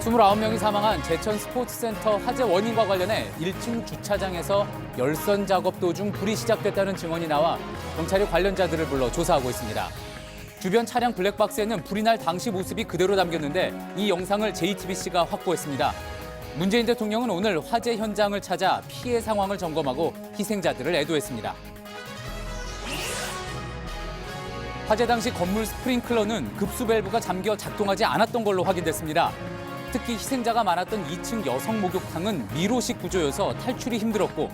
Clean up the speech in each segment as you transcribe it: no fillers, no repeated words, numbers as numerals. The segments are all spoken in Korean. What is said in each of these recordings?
29명이 사망한 제천 스포츠센터 화재 원인과 관련해 1층 주차장에서 열선 작업 도중 불이 시작됐다는 증언이 나와 경찰이 관련자들을 불러 조사하고 있습니다. 주변 차량 블랙박스에는 불이 날 당시 모습이 그대로 담겼는데 이 영상을 JTBC가 확보했습니다. 문재인 대통령은 오늘 화재 현장을 찾아 피해 상황을 점검하고 희생자들을 애도했습니다. 화재 당시 건물 스프링클러는 급수 밸브가 잠겨 작동하지 않았던 걸로 확인됐습니다. 특히 희생자가 많았던 2층 여성 목욕탕은 미로식 구조여서 탈출이 힘들었고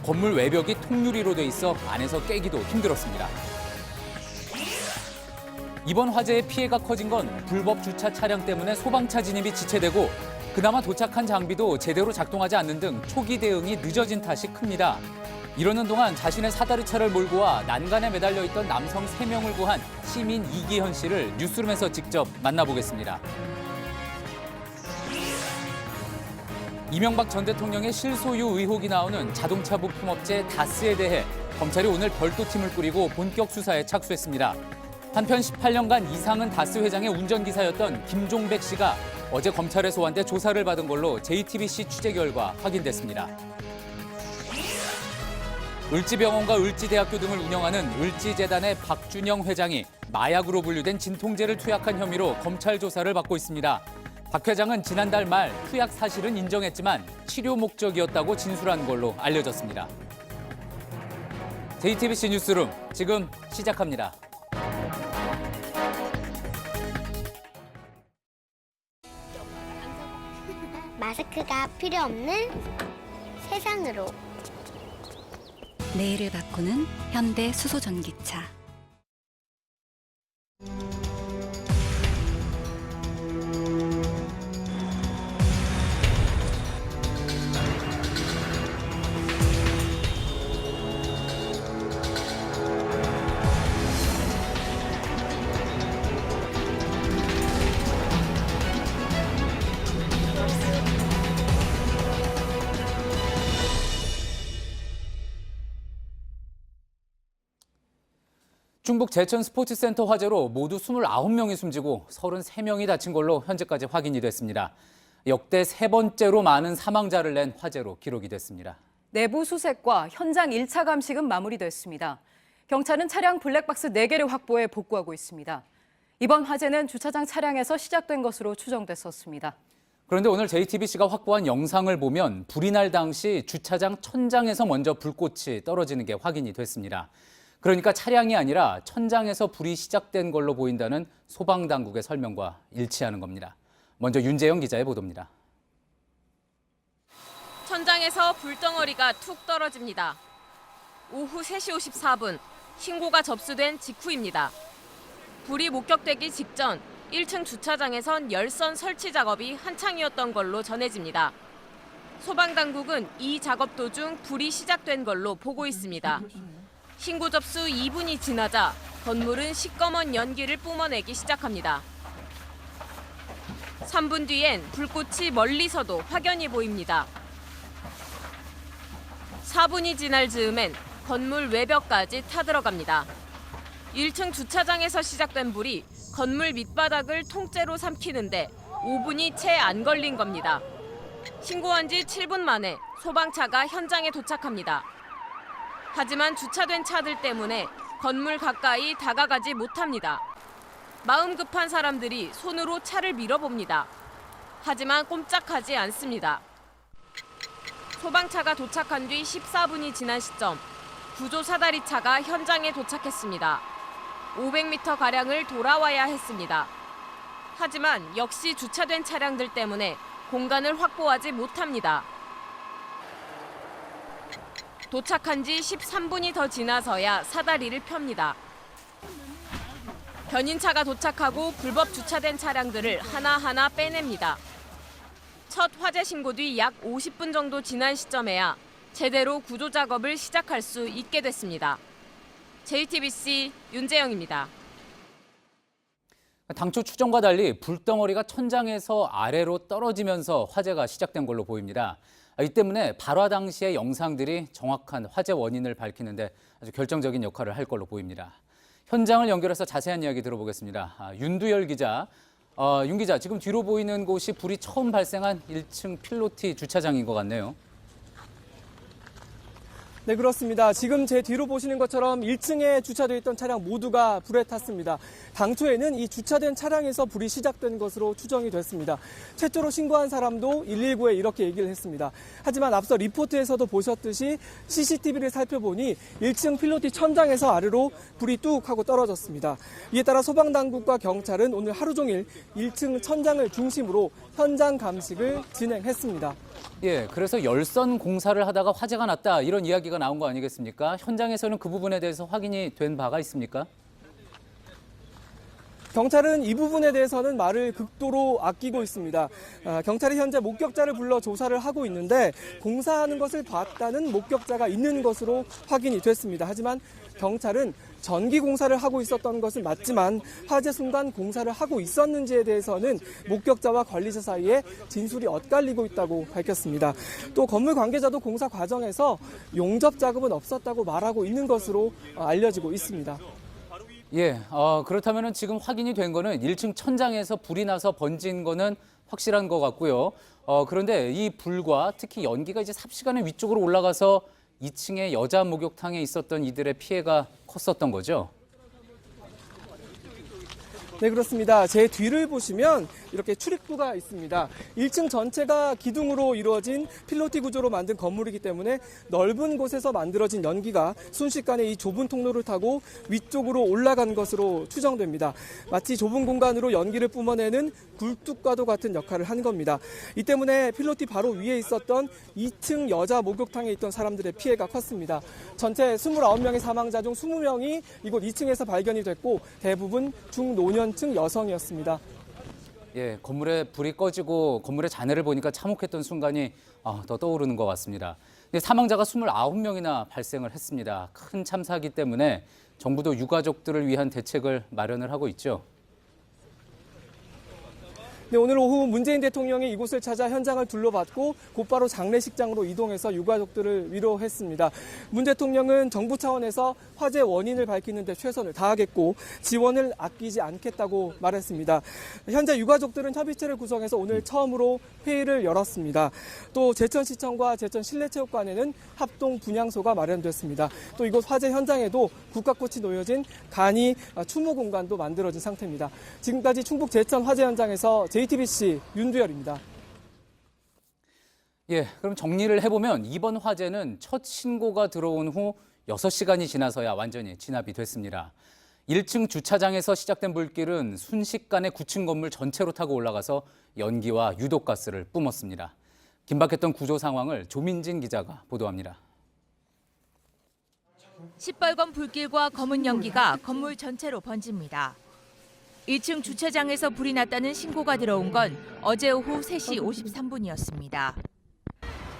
건물 외벽이 통유리로 돼 있어 안에서 깨기도 힘들었습니다. 이번 화재의 피해가 커진 건 불법 주차 차량 때문에 소방차 진입이 지체되고 그나마 도착한 장비도 제대로 작동하지 않는 등 초기 대응이 늦어진 탓이 큽니다. 이러는 동안 자신의 사다리차를 몰고 와 난간에 매달려 있던 남성 3명을 구한 시민 이기현 씨를 뉴스룸에서 직접 만나보겠습니다. 이명박 전 대통령의 실소유 의혹이 나오는 자동차 부품업체 다스에 대해 검찰이 오늘 별도팀을 꾸리고 본격 수사에 착수했습니다. 한편 18년간 이상은 다스 회장의 운전기사였던 김종백 씨가 어제 검찰에 소환돼 조사를 받은 걸로 JTBC 취재 결과 확인됐습니다. 을지병원과 을지대학교 등을 운영하는 을지재단의 박준영 회장이 마약으로 분류된 진통제를 투약한 혐의로 검찰 조사를 받고 있습니다. 박 회장은 지난달 말 투약 사실은 인정했지만 치료 목적이었다고 진술한 걸로 알려졌습니다. JTBC 뉴스룸 지금 시작합니다. 마스크가 필요 없는 세상으로. 내일을 바꾸는 현대 수소전기차. 충북 제천 스포츠센터 화재로 모두 29명이 숨지고 33명이 다친 걸로 현재까지 확인이 됐습니다. 역대 3번째로 많은 사망자를 낸 화재로 기록이 됐습니다. 내부 수색과 현장 1차 감식은 마무리됐습니다. 경찰은 차량 블랙박스 4개를 확보해 복구하고 있습니다. 이번 화재는 주차장 차량에서 시작된 것으로 추정됐었습니다. 그런데 오늘 JTBC가 확보한 영상을 보면 불이 날 당시 주차장 천장에서 먼저 불꽃이 떨어지는 게 확인이 됐습니다. 그러니까 차량이 아니라 천장에서 불이 시작된 걸로 보인다는 소방당국의 설명과 일치하는 겁니다. 먼저 윤재영 기자의 보도입니다. 천장에서 불덩어리가 툭 떨어집니다. 오후 3시 54분, 신고가 접수된 직후입니다. 불이 목격되기 직전 1층 주차장에선 열선 설치 작업이 한창이었던 걸로 전해집니다. 소방당국은 이 작업 도중 불이 시작된 걸로 보고 있습니다. 신고 접수 2분이 지나자 건물은 시꺼먼 연기를 뿜어내기 시작합니다. 3분 뒤엔 불꽃이 멀리서도 확연히 보입니다. 4분이 지날 즈음엔 건물 외벽까지 타들어갑니다. 1층 주차장에서 시작된 불이 건물 밑바닥을 통째로 삼키는데 5분이 채 안 걸린 겁니다. 신고한 지 7분 만에 소방차가 현장에 도착합니다. 하지만 주차된 차들 때문에 건물 가까이 다가가지 못합니다. 마음 급한 사람들이 손으로 차를 밀어봅니다. 하지만 꼼짝하지 않습니다. 소방차가 도착한 뒤 14분이 지난 시점, 구조 사다리차가 현장에 도착했습니다. 500m가량을 돌아와야 했습니다. 하지만 역시 주차된 차량들 때문에 공간을 확보하지 못합니다. 도착한 지 13분이 더 지나서야 사다리를 펴니다. 견인차가 도착하고 불법 주차된 차량들을 하나하나 빼냅니다. 첫 화재 신고 뒤 약 50분 정도 지난 시점에야 제대로 구조 작업을 시작할 수 있게 됐습니다. JTBC 윤재영입니다. 당초 추정과 달리 불덩어리가 천장에서 아래로 떨어지면서 화재가 시작된 걸로 보입니다. 이 때문에 발화 당시의 영상들이 정확한 화재 원인을 밝히는데 아주 결정적인 역할을 할 걸로 보입니다. 현장을 연결해서 자세한 이야기 들어보겠습니다. 윤두열 기자, 윤 기자, 지금 뒤로 보이는 곳이 불이 처음 발생한 1층 필로티 주차장인 것 같네요. 네, 그렇습니다. 지금 제 뒤로 보시는 것처럼 1층에 주차되어 있던 차량 모두가 불에 탔습니다. 당초에는 이 주차된 차량에서 불이 시작된 것으로 추정이 됐습니다. 최초로 신고한 사람도 119에 이렇게 얘기를 했습니다. 하지만 앞서 리포트에서도 보셨듯이 CCTV를 살펴보니 1층 필로티 천장에서 아래로 불이 뚝 하고 떨어졌습니다. 이에 따라 소방당국과 경찰은 오늘 하루 종일 1층 천장을 중심으로 현장 감식을 진행했습니다. 예, 그래서 열선 공사를 하다가 화재가 났다 이런 이야기가 나온 거 아니겠습니까? 현장에서는 그 부분에 대해서 확인이 된 바가 있습니까? 경찰은 이 부분에 대해서는 말을 극도로 아끼고 있습니다. 경찰이 현재 목격자를 불러 조사를 하고 있는데 공사하는 것을 봤다는 목격자가 있는 것으로 확인이 됐습니다. 하지만 경찰은 전기 공사를 하고 있었던 것은 맞지만 화재 순간 공사를 하고 있었는지에 대해서는 목격자와 관리자 사이에 진술이 엇갈리고 있다고 밝혔습니다. 또 건물 관계자도 공사 과정에서 용접 작업은 없었다고 말하고 있는 것으로 알려지고 있습니다. 예, 그렇다면 지금 확인이 된 거는 1층 천장에서 불이 나서 번진 거는 확실한 것 같고요. 그런데 이 불과 특히 연기가 이제 삽시간에 위쪽으로 올라가서 2층의 여자 목욕탕에 있었던 이들의 피해가 컸었던 거죠. 네, 그렇습니다. 제 뒤를 보시면 이렇게 출입구가 있습니다. 1층 전체가 기둥으로 이루어진 필로티 구조로 만든 건물이기 때문에 넓은 곳에서 만들어진 연기가 순식간에 이 좁은 통로를 타고 위쪽으로 올라간 것으로 추정됩니다. 마치 좁은 공간으로 연기를 뿜어내는 굴뚝과도 같은 역할을 한 겁니다. 이 때문에 필로티 바로 위에 있었던 2층 여자 목욕탕에 있던 사람들의 피해가 컸습니다. 전체 29명의 사망자 중 20명이 이곳 2층에서 발견이 됐고 대부분 중노년층 여성이었습니다. 예, 건물에 불이 꺼지고 건물의 잔해를 보니까 참혹했던 순간이 더 떠오르는 것 같습니다. 근데 사망자가 29명이나 발생을 했습니다. 큰 참사이기 때문에 정부도 유가족들을 위한 대책을 마련을 하고 있죠. 네, 오늘 오후 문재인 대통령이 이곳을 찾아 현장을 둘러봤고 곧바로 장례식장으로 이동해서 유가족들을 위로했습니다. 문 대통령은 정부 차원에서 화재 원인을 밝히는 데 최선을 다하겠고 지원을 아끼지 않겠다고 말했습니다. 현재 유가족들은 협의체를 구성해서 오늘 처음으로 회의를 열었습니다. 또 제천시청과 제천실내체육관에는 합동 분향소가 마련됐습니다. 또 이곳 화재 현장에도 국화꽃이 놓여진 간이 추모 공간도 만들어진 상태입니다. 지금까지 충북 제천 화재 현장에서 JTBC 윤두열입니다. 예, 그럼 정리를 해보면 이번 화재는 첫 신고가 들어온 후 6시간이 지나서야 완전히 진압이 됐습니다. 1층 주차장에서 시작된 불길은 순식간에 9층 건물 전체로 타고 올라가서 연기와 유독가스를 뿜었습니다. 긴박했던 구조 상황을 조민진 기자가 보도합니다. 시뻘건 불길과 검은 연기가 건물 전체로 번집니다. 1층 주차장에서 불이 났다는 신고가 들어온 건 어제 오후 3시 53분이었습니다.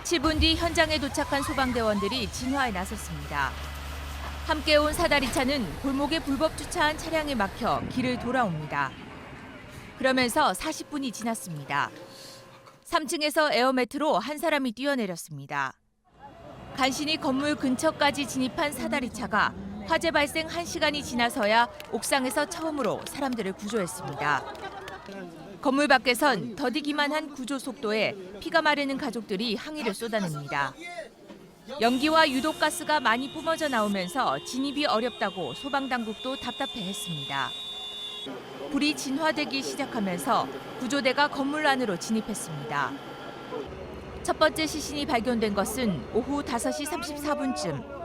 7분 뒤 현장에 도착한 소방대원들이 진화에 나섰습니다. 함께 온 사다리차는 골목에 불법 주차한 차량에 막혀 길을 돌아옵니다. 그러면서 40분이 지났습니다. 3층에서 에어매트로 한 사람이 뛰어내렸습니다. 간신히 건물 근처까지 진입한 사다리차가 화재 발생 1시간이 지나서야 옥상에서 처음으로 사람들을 구조했습니다. 건물 밖에선 더디기만 한 구조 속도에 피가 마르는 가족들이 항의를 쏟아냅니다. 연기와 유독가스가 많이 뿜어져 나오면서 진입이 어렵다고 소방당국도 답답해했습니다. 불이 진화되기 시작하면서 구조대가 건물 안으로 진입했습니다. 첫 번째 시신이 발견된 것은 오후 5시 34분쯤.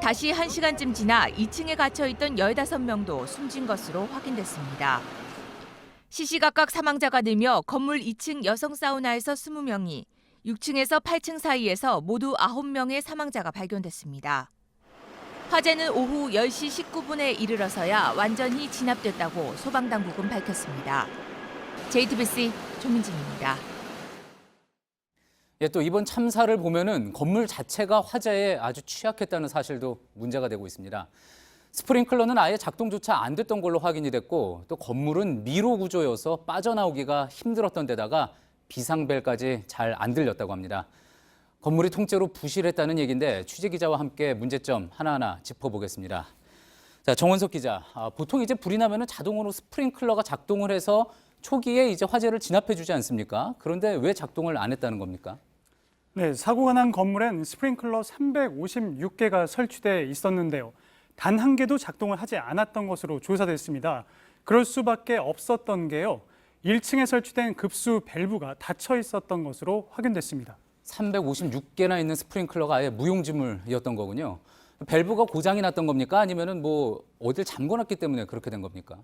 다시 1시간쯤 지나 2층에 갇혀있던 15명도 숨진 것으로 확인됐습니다. 시시각각 사망자가 늘며 건물 2층 여성 사우나에서 20명이, 6층에서 8층 사이에서 모두 9명의 사망자가 발견됐습니다. 화재는 오후 10시 19분에 이르러서야 완전히 진압됐다고 소방당국은 밝혔습니다. JTBC 조민진입니다. 예, 또 이번 참사를 보면은 건물 자체가 화재에 아주 취약했다는 사실도 문제가 되고 있습니다. 스프링클러는 아예 작동조차 안 됐던 걸로 확인이 됐고 또 건물은 미로 구조여서 빠져나오기가 힘들었던 데다가 비상벨까지 잘 안 들렸다고 합니다. 건물이 통째로 부실했다는 얘기인데 취재기자와 함께 문제점 하나하나 짚어보겠습니다. 자, 정원석 기자, 보통 이제 불이 나면은 자동으로 스프링클러가 작동을 해서 초기에 이제 화재를 진압해 주지 않습니까? 그런데 왜 작동을 안 했다는 겁니까? 네, 사고가 난 건물엔 스프링클러 356개가 설치돼 있었는데요. 단 한 개도 작동을 하지 않았던 것으로 조사됐습니다. 그럴 수밖에 없었던 게요. 1층에 설치된 급수 밸브가 닫혀 있었던 것으로 확인됐습니다. 356개나 있는 스프링클러가 아예 무용지물이었던 거군요. 밸브가 고장이 났던 겁니까? 아니면은 뭐 어딜 잠궈놨기 때문에 그렇게 된 겁니까?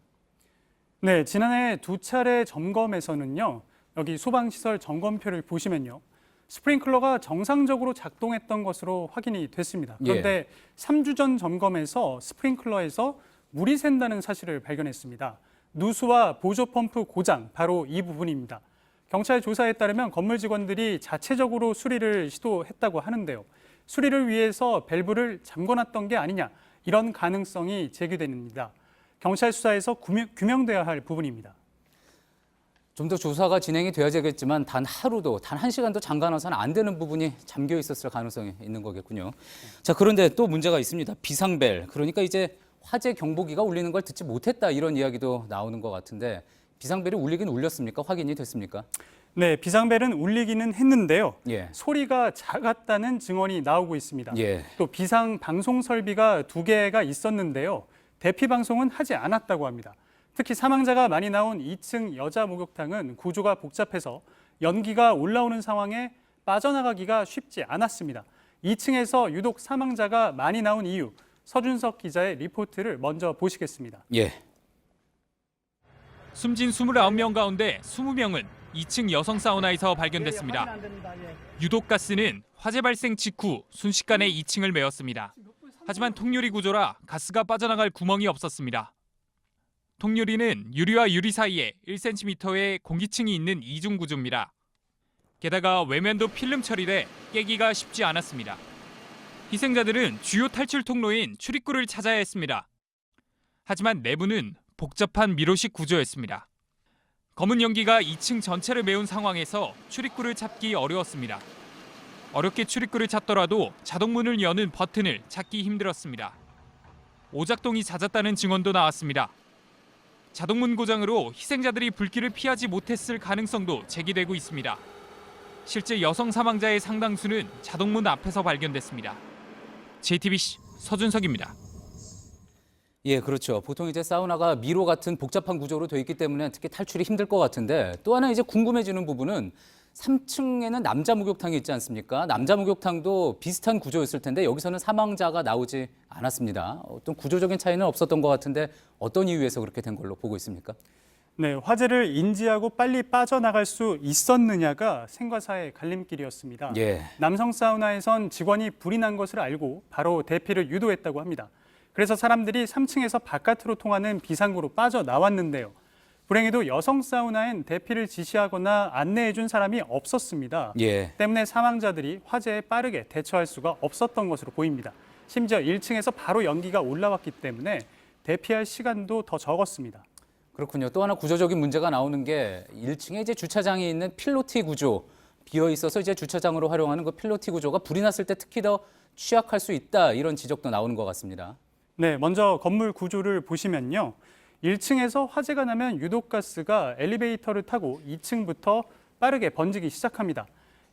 네, 지난해 2차례 점검에서는요. 여기 소방시설 점검표를 보시면요. 스프링클러가 정상적으로 작동했던 것으로 확인이 됐습니다. 그런데 3주 전 점검에서 스프링클러에서 물이 샌다는 사실을 발견했습니다. 누수와 보조 펌프 고장, 바로 이 부분입니다. 경찰 조사에 따르면 건물 직원들이 자체적으로 수리를 시도했다고 하는데요. 수리를 위해서 밸브를 잠궈놨던 게 아니냐, 이런 가능성이 제기됩니다. 경찰 수사에서 규명돼야 할 부분입니다. 좀 더 조사가 진행이 돼야 되겠지만 단 하루도, 단 1시간도 잠가놔서는 안 되는 부분이 잠겨 있었을 가능성이 있는 거겠군요. 자, 그런데 또 문제가 있습니다. 비상벨, 그러니까 이제 화재 경보기가 울리는 걸 듣지 못했다, 이런 이야기도 나오는 것 같은데 비상벨이 울리긴 울렸습니까? 확인이 됐습니까? 네, 비상벨은 울리기는 했는데요. 예. 소리가 작았다는 증언이 나오고 있습니다. 예. 또 비상 방송 설비가 2개가 있었는데요. 대피 방송은 하지 않았다고 합니다. 특히 사망자가 많이 나온 2층 여자 목욕탕은 구조가 복잡해서 연기가 올라오는 상황에 빠져나가기가 쉽지 않았습니다. 2층에서 유독 사망자가 많이 나온 이유, 서준석 기자의 리포트를 먼저 보시겠습니다. 예. 숨진 29명 가운데 20명은 2층 여성 사우나에서 발견됐습니다. 유독 가스는 화재 발생 직후 순식간에 2층을 메웠습니다. 하지만 통유리 구조라 가스가 빠져나갈 구멍이 없었습니다. 통유리는 유리와 유리 사이에 1cm의 공기층이 있는 이중 구조입니다. 게다가 외면도 필름 처리돼 깨기가 쉽지 않았습니다. 희생자들은 주요 탈출 통로인 출입구를 찾아야 했습니다. 하지만 내부는 복잡한 미로식 구조였습니다. 검은 연기가 2층 전체를 메운 상황에서 출입구를 찾기 어려웠습니다. 어렵게 출입구를 찾더라도 자동문을 여는 버튼을 찾기 힘들었습니다. 오작동이 잦았다는 증언도 나왔습니다. 자동문 고장으로 희생자들이 불길을 피하지 못했을 가능성도 제기되고 있습니다. 실제 여성 사망자의 상당수는 자동문 앞에서 발견됐습니다. JTBC 서준석입니다. 예, 그렇죠. 보통 이제 사우나가 미로 같은 복잡한 구조로 되어 있기 때문에 특히 탈출이 힘들 것 같은데 또 하나 이제 궁금해지는 부분은 3층에는 남자 목욕탕이 있지 않습니까? 남자 목욕탕도 비슷한 구조였을 텐데 여기서는 사망자가 나오지 않았습니다. 어떤 구조적인 차이는 없었던 것 같은데 어떤 이유에서 그렇게 된 걸로 보고 있습니까? 네, 화재를 인지하고 빨리 빠져나갈 수 있었느냐가 생과사의 갈림길이었습니다. 예. 남성 사우나에선 직원이 불이 난 것을 알고 바로 대피를 유도했다고 합니다. 그래서 사람들이 3층에서 바깥으로 통하는 비상구로 빠져나왔는데요. 불행히도 여성 사우나엔 대피를 지시하거나 안내해준 사람이 없었습니다. 예. 때문에 사망자들이 화재에 빠르게 대처할 수가 없었던 것으로 보입니다. 심지어 1층에서 바로 연기가 올라왔기 때문에 대피할 시간도 더 적었습니다. 그렇군요. 또 하나 구조적인 문제가 나오는 게 1층에 이제 주차장이 있는 필로티 구조, 비어 있어서 이제 주차장으로 활용하는 그 필로티 구조가 불이 났을 때 특히 더 취약할 수 있다, 이런 지적도 나오는 것 같습니다. 네, 먼저 건물 구조를 보시면요. 1층에서 화재가 나면 유독가스가 엘리베이터를 타고 2층부터 빠르게 번지기 시작합니다.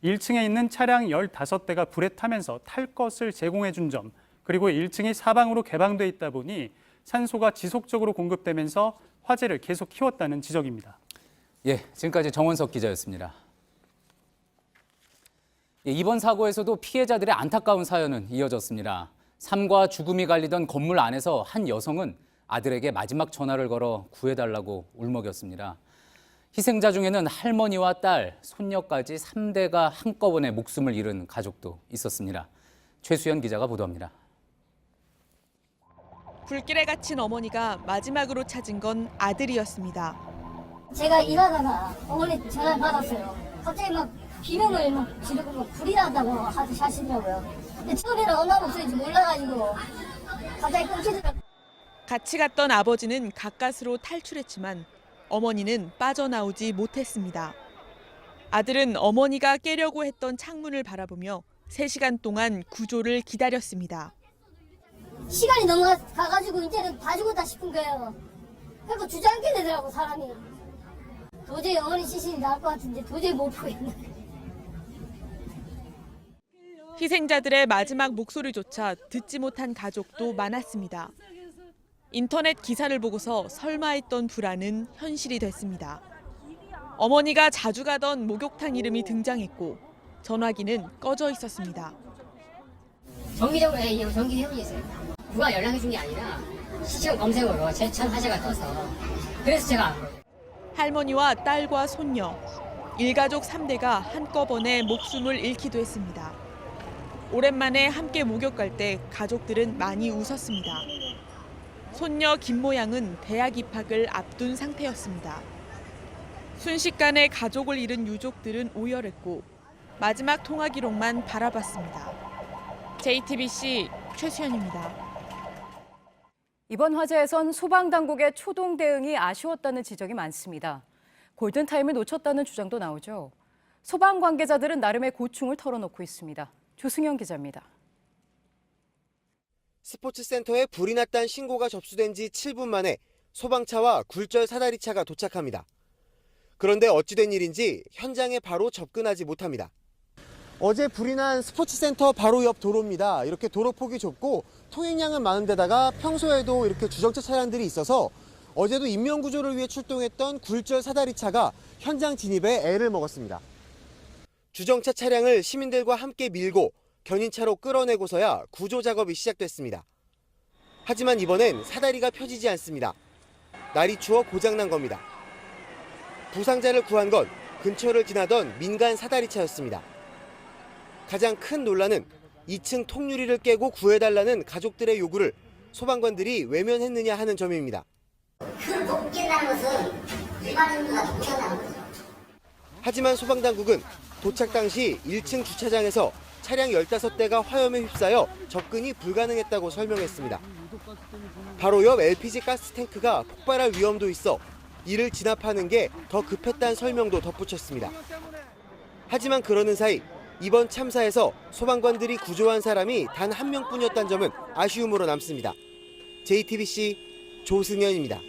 1층에 있는 차량 15대가 불에 타면서 탈 것을 제공해 준 점, 그리고 1층이 사방으로 개방돼 있다 보니 산소가 지속적으로 공급되면서 화재를 계속 키웠다는 지적입니다. 예, 지금까지 정원석 기자였습니다. 예, 이번 사고에서도 피해자들의 안타까운 사연은 이어졌습니다. 삶과 죽음이 갈리던 건물 안에서 한 여성은 아들에게 마지막 전화를 걸어 구해달라고 울먹였습니다. 희생자 중에는 할머니와 딸, 손녀까지 3대가 한꺼번에 목숨을 잃은 가족도 있었습니다. 최수연 기자가 보도합니다. 불길에 갇힌 어머니가 마지막으로 찾은 건 아들이었습니다. 제가 일하다가 어머니 전화를 받았어요. 갑자기 막 비명을 막 지르고 막 불이 나다고 하시더라고요. 근데 처음에는 엄마 목소리인지 몰라가지고 갑자기 끊기더라고요. 같이 갔던 아버지는 가까스로 탈출했지만 어머니는 빠져나오지 못했습니다. 아들은 어머니가 깨려고 했던 창문을 바라보며 3시간 동안 구조를 기다렸습니다. 시간이 넘어가가지고 이제는 다 죽었다 싶은 거예요. 그러니까 주저앉게 되더라고, 사람이. 도저히 어머니 시신이 나올 것 같은데 도저히 못 보겠네. 희생자들의 마지막 목소리조차 듣지 못한 가족도 많았습니다. 인터넷 기사를 보고서 설마 했던 불안은 현실이 됐습니다. 어머니가 자주 가던 목욕탕 이름이 등장했고 전화기는 꺼져 있었습니다. 정기적으로 정기 회원이 있어요. 누가 연락해 준 게 아니라 시청 검색어로 제천 화재가 떠서 그래서 제가 안 거예요. 할머니와 딸과 손녀, 일가족 3대가 한꺼번에 목숨을 잃기도 했습니다. 오랜만에 함께 목욕 갈 때 가족들은 많이 웃었습니다. 손녀 김모양은 대학 입학을 앞둔 상태였습니다. 순식간에 가족을 잃은 유족들은 오열했고 마지막 통화 기록만 바라봤습니다. JTBC 최수연입니다. 이번 화재에선 소방당국의 초동 대응이 아쉬웠다는 지적이 많습니다. 골든타임을 놓쳤다는 주장도 나오죠. 소방 관계자들은 나름의 고충을 털어놓고 있습니다. 조승현 기자입니다. 스포츠센터에 불이 났다는 신고가 접수된 지 7분 만에 소방차와 굴절 사다리차가 도착합니다. 그런데 어찌된 일인지 현장에 바로 접근하지 못합니다. 어제 불이 난 스포츠센터 바로 옆 도로입니다. 이렇게 도로폭이 좁고 통행량은 많은 데다가 평소에도 이렇게 주정차 차량들이 있어서 어제도 인명구조를 위해 출동했던 굴절 사다리차가 현장 진입에 애를 먹었습니다. 주정차 차량을 시민들과 함께 밀고 견인차로 끌어내고서야 구조 작업이 시작됐습니다. 하지만 이번엔 사다리가 펴지지 않습니다. 날이 추워 고장난 겁니다. 부상자를 구한 건 근처를 지나던 민간 사다리차였습니다. 가장 큰 논란은 2층 통유리를 깨고 구해달라는 가족들의 요구를 소방관들이 외면했느냐 하는 점입니다. 큰 못 깬다는 것은 일반인보다 못한다는 거죠. 하지만 소방당국은 도착 당시 1층 주차장에서 차량 15대가 화염에 휩싸여 접근이 불가능했다고 설명했습니다. 바로 옆 LPG 가스 탱크가 폭발할 위험도 있어 이를 진압하는 게 더 급했다는 설명도 덧붙였습니다. 하지만 그러는 사이 이번 참사에서 소방관들이 구조한 사람이 단 한 명뿐이었다는 점은 아쉬움으로 남습니다. JTBC 조승현입니다.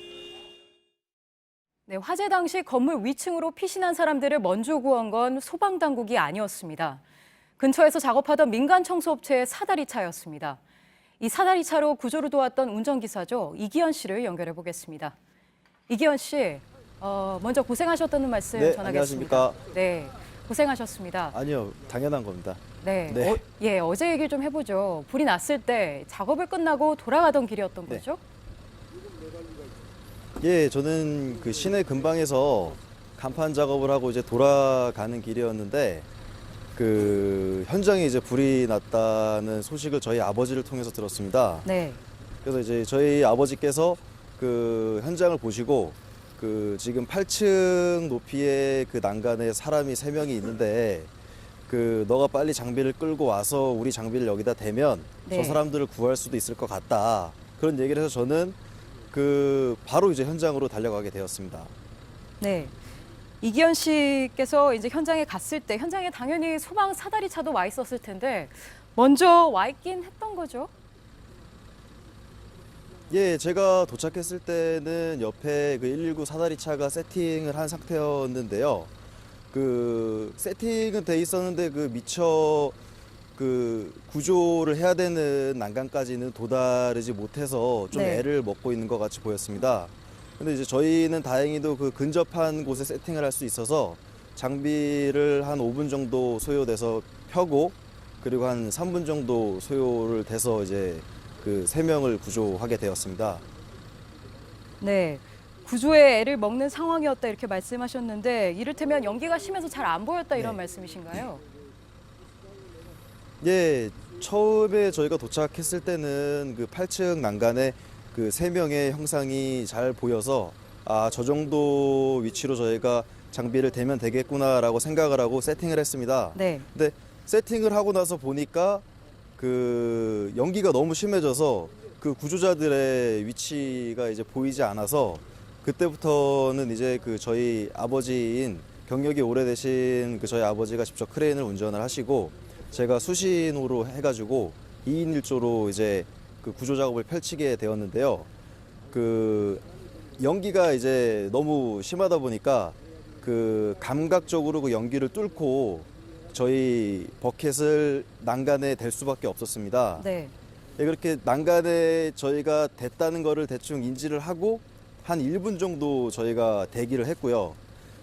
네, 화재 당시 건물 위층으로 피신한 사람들을 먼저 구한 건 소방당국이 아니었습니다. 근처에서 작업하던 민간 청소업체의 사다리차였습니다. 이 사다리차로 구조를 도왔던 운전기사죠. 이기현 씨를 연결해 보겠습니다. 이기현 씨, 먼저 고생하셨다는 말씀 전하겠습니다. 안녕하십니까. 네, 고생하셨습니다. 아니요, 당연한 겁니다. 네, 네. 어제 얘기 좀 해보죠. 불이 났을 때 작업을 끝나고 돌아가던 길이었던 거죠? 예, 저는 그 시내 근방에서 간판 작업을 하고 이제 돌아가는 길이었는데 그 현장에 이제 불이 났다는 소식을 저희 아버지를 통해서 들었습니다. 네. 그래서 이제 저희 아버지께서 그 현장을 보시고 그 지금 8층 높이의 그 난간에 사람이 3명이 있는데 그 너가 빨리 장비를 끌고 와서 우리 장비를 여기다 대면 네. 저 사람들을 구할 수도 있을 것 같다. 그런 얘기를 해서 저는 그 바로 이제 현장으로 달려가게 되었습니다. 네. 이기현 씨께서 이제 현장에 갔을 때 현장에 당연히 소방 사다리차도 와 있었을 텐데 먼저 와 있긴 했던 거죠? 예, 제가 도착했을 때는 옆에 그 119 사다리차가 세팅을 한 상태였는데요. 그 세팅은 돼 있었는데 그 미처 그 구조를 해야 되는 난간까지는 도달하지 못해서 좀 네. 애를 먹고 있는 것 같이 보였습니다. 근데 이제 저희는 다행히도 그 근접한 곳에 세팅을 할 수 있어서 장비를 한 5분 정도 소요돼서 펴고 그리고 한 3분 정도 소요를 돼서 이제 그 3명을 구조하게 되었습니다. 네. 구조에 애를 먹는 상황이었다 이렇게 말씀하셨는데 이를테면 연기가 심해서 잘 안 보였다 이런 네. 말씀이신가요? 예, 처음에 저희가 도착했을 때는 그 8층 난간에 그 3명의 형상이 잘 보여서 아, 저 정도 위치로 저희가 장비를 대면 되겠구나라고 생각을 하고 세팅을 했습니다. 네. 근데 세팅을 하고 나서 보니까 그 연기가 너무 심해져서 그 구조자들의 위치가 이제 보이지 않아서 그때부터는 이제 그 저희 아버지인 경력이 오래되신 그 저희 아버지가 직접 크레인을 운전을 하시고 제가 수신호로 해가지고 2인 1조로 이제 그 구조 작업을 펼치게 되었는데요. 그 연기가 이제 너무 심하다 보니까 그 감각적으로 그 연기를 뚫고 저희 버켓을 난간에 댈 수밖에 없었습니다. 네. 예, 그렇게 난간에 저희가 됐다는 거를 대충 인지를 하고 한 1분 정도 저희가 대기를 했고요.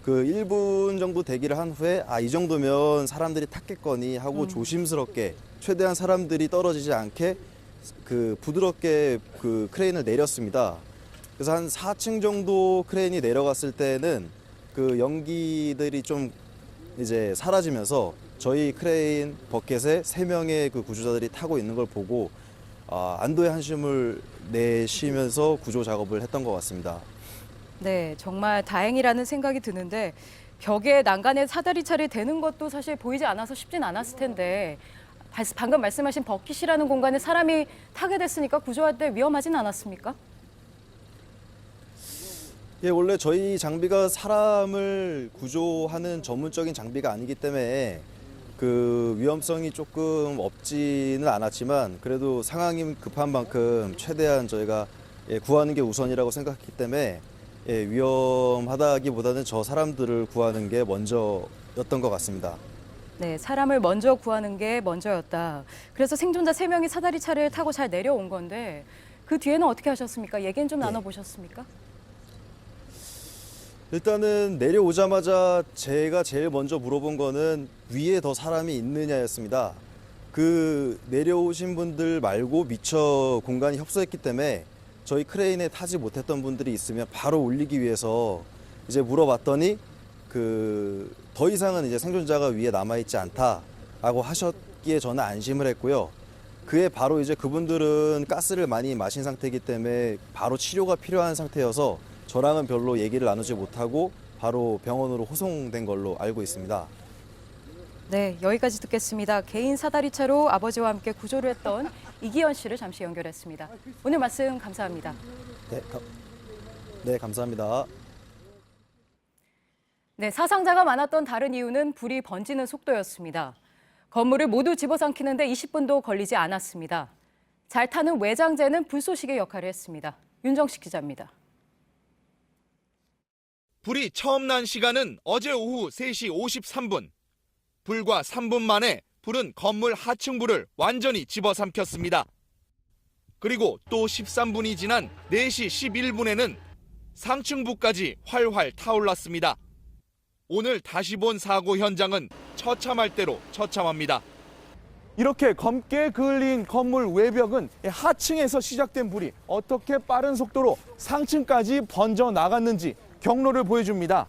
그 1분 정도 대기를 한 후에 이 정도면 사람들이 탔겠거니 하고 조심스럽게 최대한 사람들이 떨어지지 않게 그 부드럽게 그 크레인을 내렸습니다. 그래서 한 4층 정도 크레인이 내려갔을 때는 그 연기들이 좀 이제 사라지면서 저희 크레인 버켓에 3명의 그 구조자들이 타고 있는 걸 보고 안도의 한숨을 내쉬면서 구조 작업을 했던 것 같습니다. 네, 정말 다행이라는 생각이 드는데 벽에 난간에 사다리차를 대는 것도 사실 보이지 않아서 쉽진 않았을 텐데 방금 말씀하신 버킷이라는 공간에 사람이 타게 됐으니까 구조할 때 위험하진 않았습니까? 예, 원래 저희 장비가 사람을 구조하는 전문적인 장비가 아니기 때문에 그 위험성이 조금 없지는 않았지만 그래도 상황이 급한 만큼 최대한 저희가 구하는 게 우선이라고 생각했기 때문에 위험하다기보다는 저 사람들을 구하는 게 먼저였던 것 같습니다. 네, 사람을 먼저 구하는 게 먼저였다. 그래서 생존자 3명이 사다리차를 타고 잘 내려온 건데 그 뒤에는 어떻게 하셨습니까? 얘기는 좀 나눠보셨습니까? 일단은 내려오자마자 제가 제일 먼저 물어본 거는 위에 더 사람이 있느냐였습니다. 그 내려오신 분들 말고 미처 공간이 협소했기 때문에 저희 크레인에 타지 못했던 분들이 있으면 바로 올리기 위해서 이제 물어봤더니 그 더 이상은 이제 생존자가 위에 남아있지 않다라고 하셨기에 저는 안심을 했고요. 그에 바로 이제 그분들은 가스를 많이 마신 상태이기 때문에 바로 치료가 필요한 상태여서 저랑은 별로 얘기를 나누지 못하고 바로 병원으로 호송된 걸로 알고 있습니다. 네, 여기까지 듣겠습니다. 개인 사다리차로 아버지와 함께 구조를 했던 이기현 씨를 잠시 연결했습니다. 오늘 말씀 감사합니다. 네, 감사합니다. 네, 사상자가 많았던 다른 이유는 불이 번지는 속도였습니다. 건물을 모두 집어삼키는데 20분도 걸리지 않았습니다. 잘 타는 외장재는 불쏘시개 역할을 했습니다. 윤정식 기자입니다. 불이 처음 난 시간은 어제 오후 3시 53분. 불과 3분 만에 불은 건물 하층부를 완전히 집어삼켰습니다. 그리고 또 13분이 지난 4시 11분에는 상층부까지 활활 타올랐습니다. 오늘 다시 본 사고 현장은 처참할 대로 처참합니다. 이렇게 검게 그을린 건물 외벽은 하층에서 시작된 불이 어떻게 빠른 속도로 상층까지 번져 나갔는지 경로를 보여줍니다.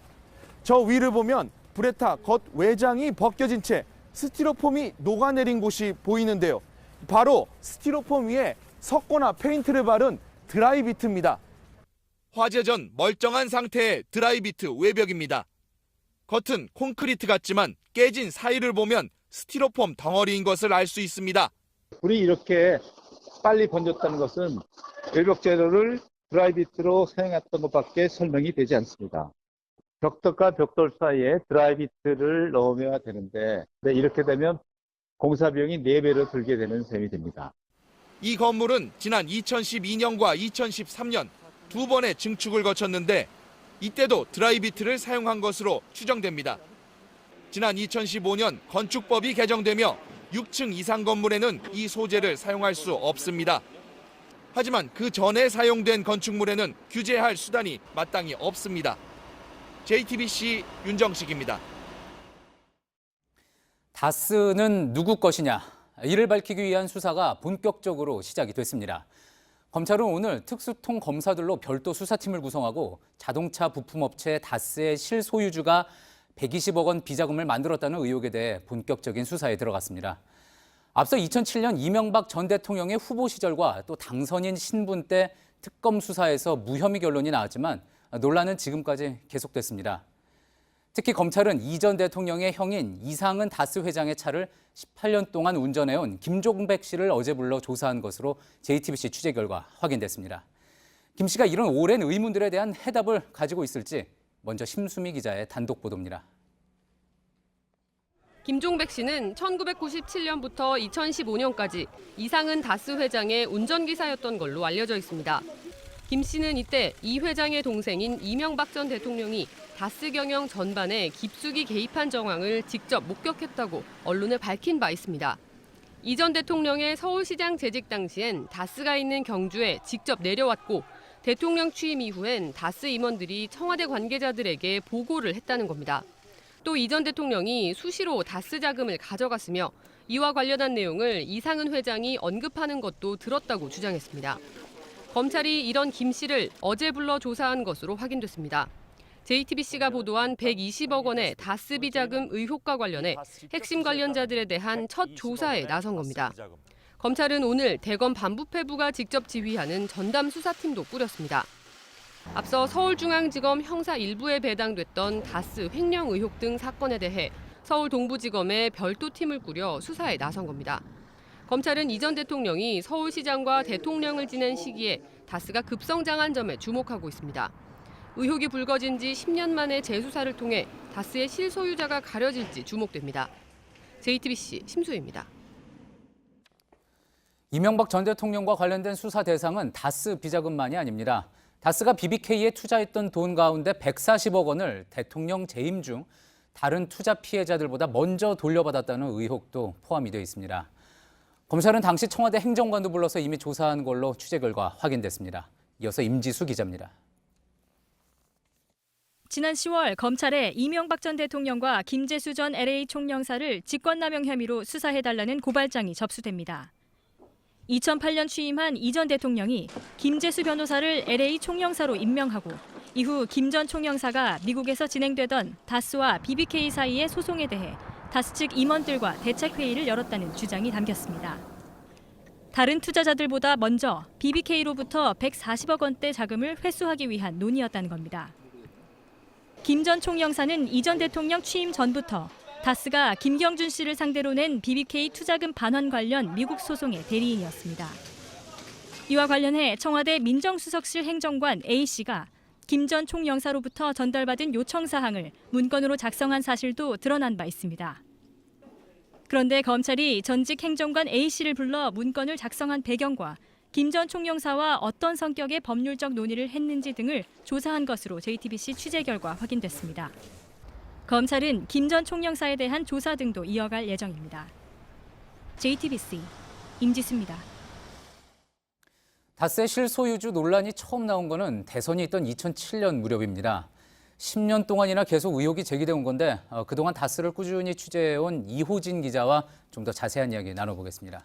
저 위를 보면 불에 타 겉 외장이 벗겨진 채 스티로폼이 녹아내린 곳이 보이는데요. 바로 스티로폼 위에 석고나 페인트를 바른 드라이비트입니다. 화재 전 멀쩡한 상태의 드라이비트 외벽입니다. 겉은 콘크리트 같지만 깨진 사이를 보면 스티로폼 덩어리인 것을 알 수 있습니다. 불이 이렇게 빨리 번졌다는 것은 외벽 재료를 드라이비트로 사용했던 것밖에 설명이 되지 않습니다. 벽돌과 벽돌 사이에 드라이비트를 넣으면 되는데 이렇게 되면 공사 비용이 4배로 들게 되는 셈이 됩니다. 이 건물은 지난 2012년과 2013년 두 번의 증축을 거쳤는데 이때도 드라이비트를 사용한 것으로 추정됩니다. 지난 2015년 건축법이 개정되며 6층 이상 건물에는 이 소재를 사용할 수 없습니다. 하지만 그 전에 사용된 건축물에는 규제할 수단이 마땅히 없습니다. JTBC 윤정식입니다. 다스는 누구 것이냐? 이를 밝히기 위한 수사가 본격적으로 시작이 됐습니다. 검찰은 오늘 특수통 검사들로 별도 수사팀을 구성하고 자동차 부품업체 다스의 실소유주가 120억 원 비자금을 만들었다는 의혹에 대해 본격적인 수사에 들어갔습니다. 앞서 2007년 이명박 전 대통령의 후보 시절과 또 당선인 신분 때 특검 수사에서 무혐의 결론이 나왔지만 논란은 지금까지 계속됐습니다. 특히 검찰은 이 전 대통령의 형인 이상은 다스 회장의 차를 18년 동안 운전해온 김종백 씨를 어제 불러 조사한 것으로 JTBC 취재 결과 확인됐습니다. 김 씨가 이런 오랜 의문들에 대한 해답을 가지고 있을지 먼저 심수미 기자의 단독 보도입니다. 김종백 씨는 1997년부터 2015년까지 이상은 다스 회장의 운전기사였던 걸로 알려져 있습니다. 김 씨는 이때 이 회장의 동생인 이명박 전 대통령이 다스 경영 전반에 깊숙이 개입한 정황을 직접 목격했다고 언론에 밝힌 바 있습니다. 이 전 대통령의 서울시장 재직 당시엔 다스가 있는 경주에 직접 내려왔고 대통령 취임 이후엔 다스 임원들이 청와대 관계자들에게 보고를 했다는 겁니다. 또 이 전 대통령이 수시로 다스 자금을 가져갔으며 이와 관련한 내용을 이상은 회장이 언급하는 것도 들었다고 주장했습니다. 검찰이 이런 김 씨를 어제 불러 조사한 것으로 확인됐습니다. JTBC가 보도한 120억 원의 다스 비자금 의혹과 관련해 핵심 관련자들에 대한 첫 조사에 나선 겁니다. 검찰은 오늘 대검 반부패부가 직접 지휘하는 전담 수사팀도 꾸렸습니다. 앞서 서울중앙지검 형사 1부에 배당됐던 다스 횡령 의혹 등 사건에 대해 서울 동부지검에 별도팀을 꾸려 수사에 나선 겁니다. 검찰은 이 전 대통령이 서울시장과 대통령을 지낸 시기에 다스가 급성장한 점에 주목하고 있습니다. 의혹이 불거진 지 10년 만에 재수사를 통해 다스의 실소유자가 가려질지 주목됩니다. JTBC 심수희입니다. 이명박 전 대통령과 관련된 수사 대상은 다스 비자금만이 아닙니다. 다스가 BBK에 투자했던 돈 가운데 140억 원을 대통령 재임 중 다른 투자 피해자들보다 먼저 돌려받았다는 의혹도 포함이 되어 있습니다. 검찰은 당시 청와대 행정관도 불러서 이미 조사한 걸로 취재 결과 확인됐습니다. 이어서 임지수 기자입니다. 지난 10월 검찰에 이명박 전 대통령과 김재수 전 LA 총영사를 직권남용 혐의로 수사해달라는 고발장이 접수됩니다. 2008년 취임한 이 전 대통령이 김재수 변호사를 LA 총영사로 임명하고 이후 김 전 총영사가 미국에서 진행되던 다스와 BBK 사이의 소송에 대해 다스 측 임원들과 대책회의를 열었다는 주장이 담겼습니다. 다른 투자자들보다 먼저 BBK로부터 140억 원대 자금을 회수하기 위한 논의였다는 겁니다. 김 전 총영사는 이 전 대통령 취임 전부터 다스가 김경준 씨를 상대로 낸 BBK 투자금 반환 관련 미국 소송의 대리인이었습니다. 이와 관련해 청와대 민정수석실 행정관 A씨가 김 전 총영사로부터 전달받은 요청 사항을 문건으로 작성한 사실도 드러난 바 있습니다. 그런데 검찰이 전직 행정관 A씨를 불러 문건을 작성한 배경과 김 전 총영사와 어떤 성격의 법률적 논의를 했는지 등을 조사한 것으로 JTBC 취재 결과 확인됐습니다. 검찰은 김 전 총영사에 대한 조사 등도 이어갈 예정입니다. JTBC 임지수입니다. 다스의 실소유주 논란이 처음 나온 거는 대선이 있던 2007년 무렵입니다. 10년 동안이나 계속 의혹이 제기돼 온 건데 그동안 다스를 꾸준히 취재해온 이호진 기자와 좀 더 자세한 이야기 나눠보겠습니다.